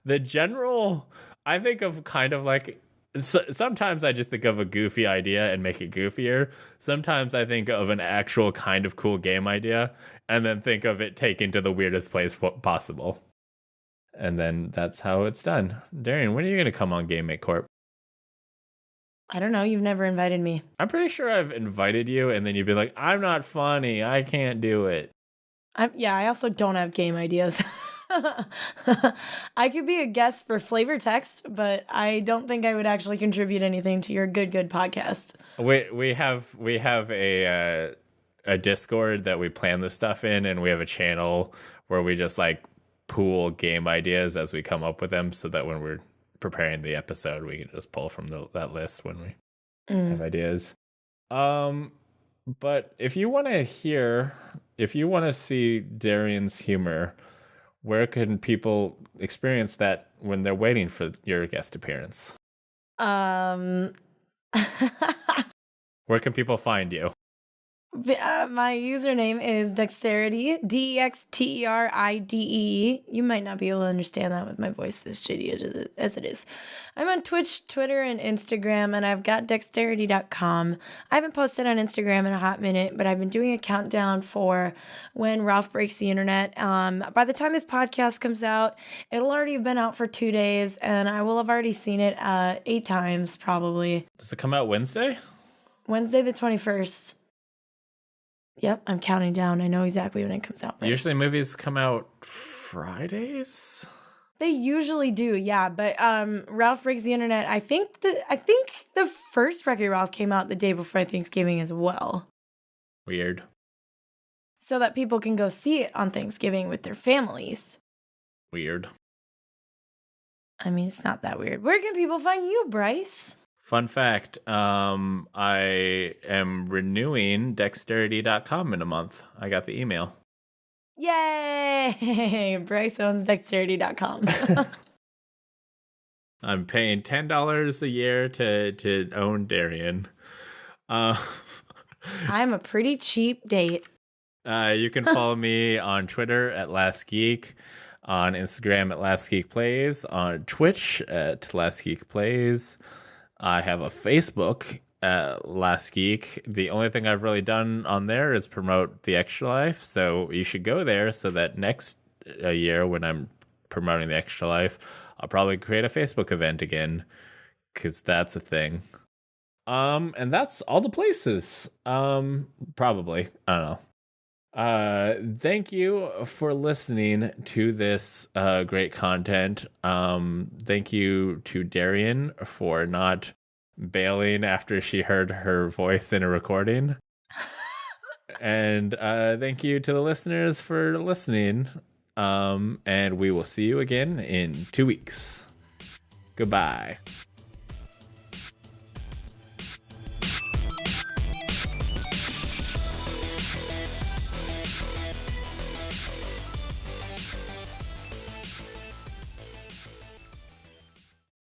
the general. I think of kind of like sometimes I just think of a goofy idea and make it goofier. Sometimes I think of an actual kind of cool game idea and then think of it taken to the weirdest place possible. And then that's how it's done. Darian, when are you gonna come on Game Make Corp? I don't know. You've never invited me. I'm pretty sure I've invited you, and then you've been like, I'm not funny. I can't do it. I also don't have game ideas. I could be a guest for flavor text, but I don't think I would actually contribute anything to your good podcast. We have a Discord that we plan this stuff in, and we have a channel where we just like pool game ideas as we come up with them, so that when we're preparing the episode, we can just pull from that list when we have ideas. But if you want to see Darian's humor, where can people experience that when they're waiting for your guest appearance? My Where can people find you? username is Dexterity, DEXTERIDE. You might not be able to understand that with my voice as shitty as it is. I'm on Twitch, Twitter, and Instagram, and I've got dexterity.com. I haven't posted on Instagram in a hot minute, but I've been doing a countdown for when Ralph breaks the internet. By the time this podcast comes out, it'll already have been out for 2 days, and I will have already seen it 8 times, probably. Does it come out Wednesday? Wednesday the 21st. Yep, I'm counting down. I know exactly when it comes out. Right? Usually movies come out Fridays. They usually do, yeah. But Ralph Breaks the Internet. I think the first Wreck-It Ralph came out the day before Thanksgiving as well. Weird. So that people can go see it on Thanksgiving with their families. Weird. I mean, it's not that weird. Where can people find you, Bryce? Fun fact, I am renewing dexterity.com in a month. I got the email. Yay! Bryce owns dexterity.com. I'm paying $10 a year to own Darian. I'm a pretty cheap date. You can follow me on Twitter at Last Geek, on Instagram at Last Geek Plays, on Twitch at Last Geek Plays. I have a Facebook at Last Geek. The only thing I've really done on there is promote The Extra Life, so you should go there so that next year when I'm promoting The Extra Life, I'll probably create a Facebook event again, because that's a thing. And that's all the places. Probably. I don't know. Thank you for listening to this great content. Thank you to Darian for not bailing after she heard her voice in a recording. And thank you to the listeners for listening. And we will see you again in 2 weeks. Goodbye.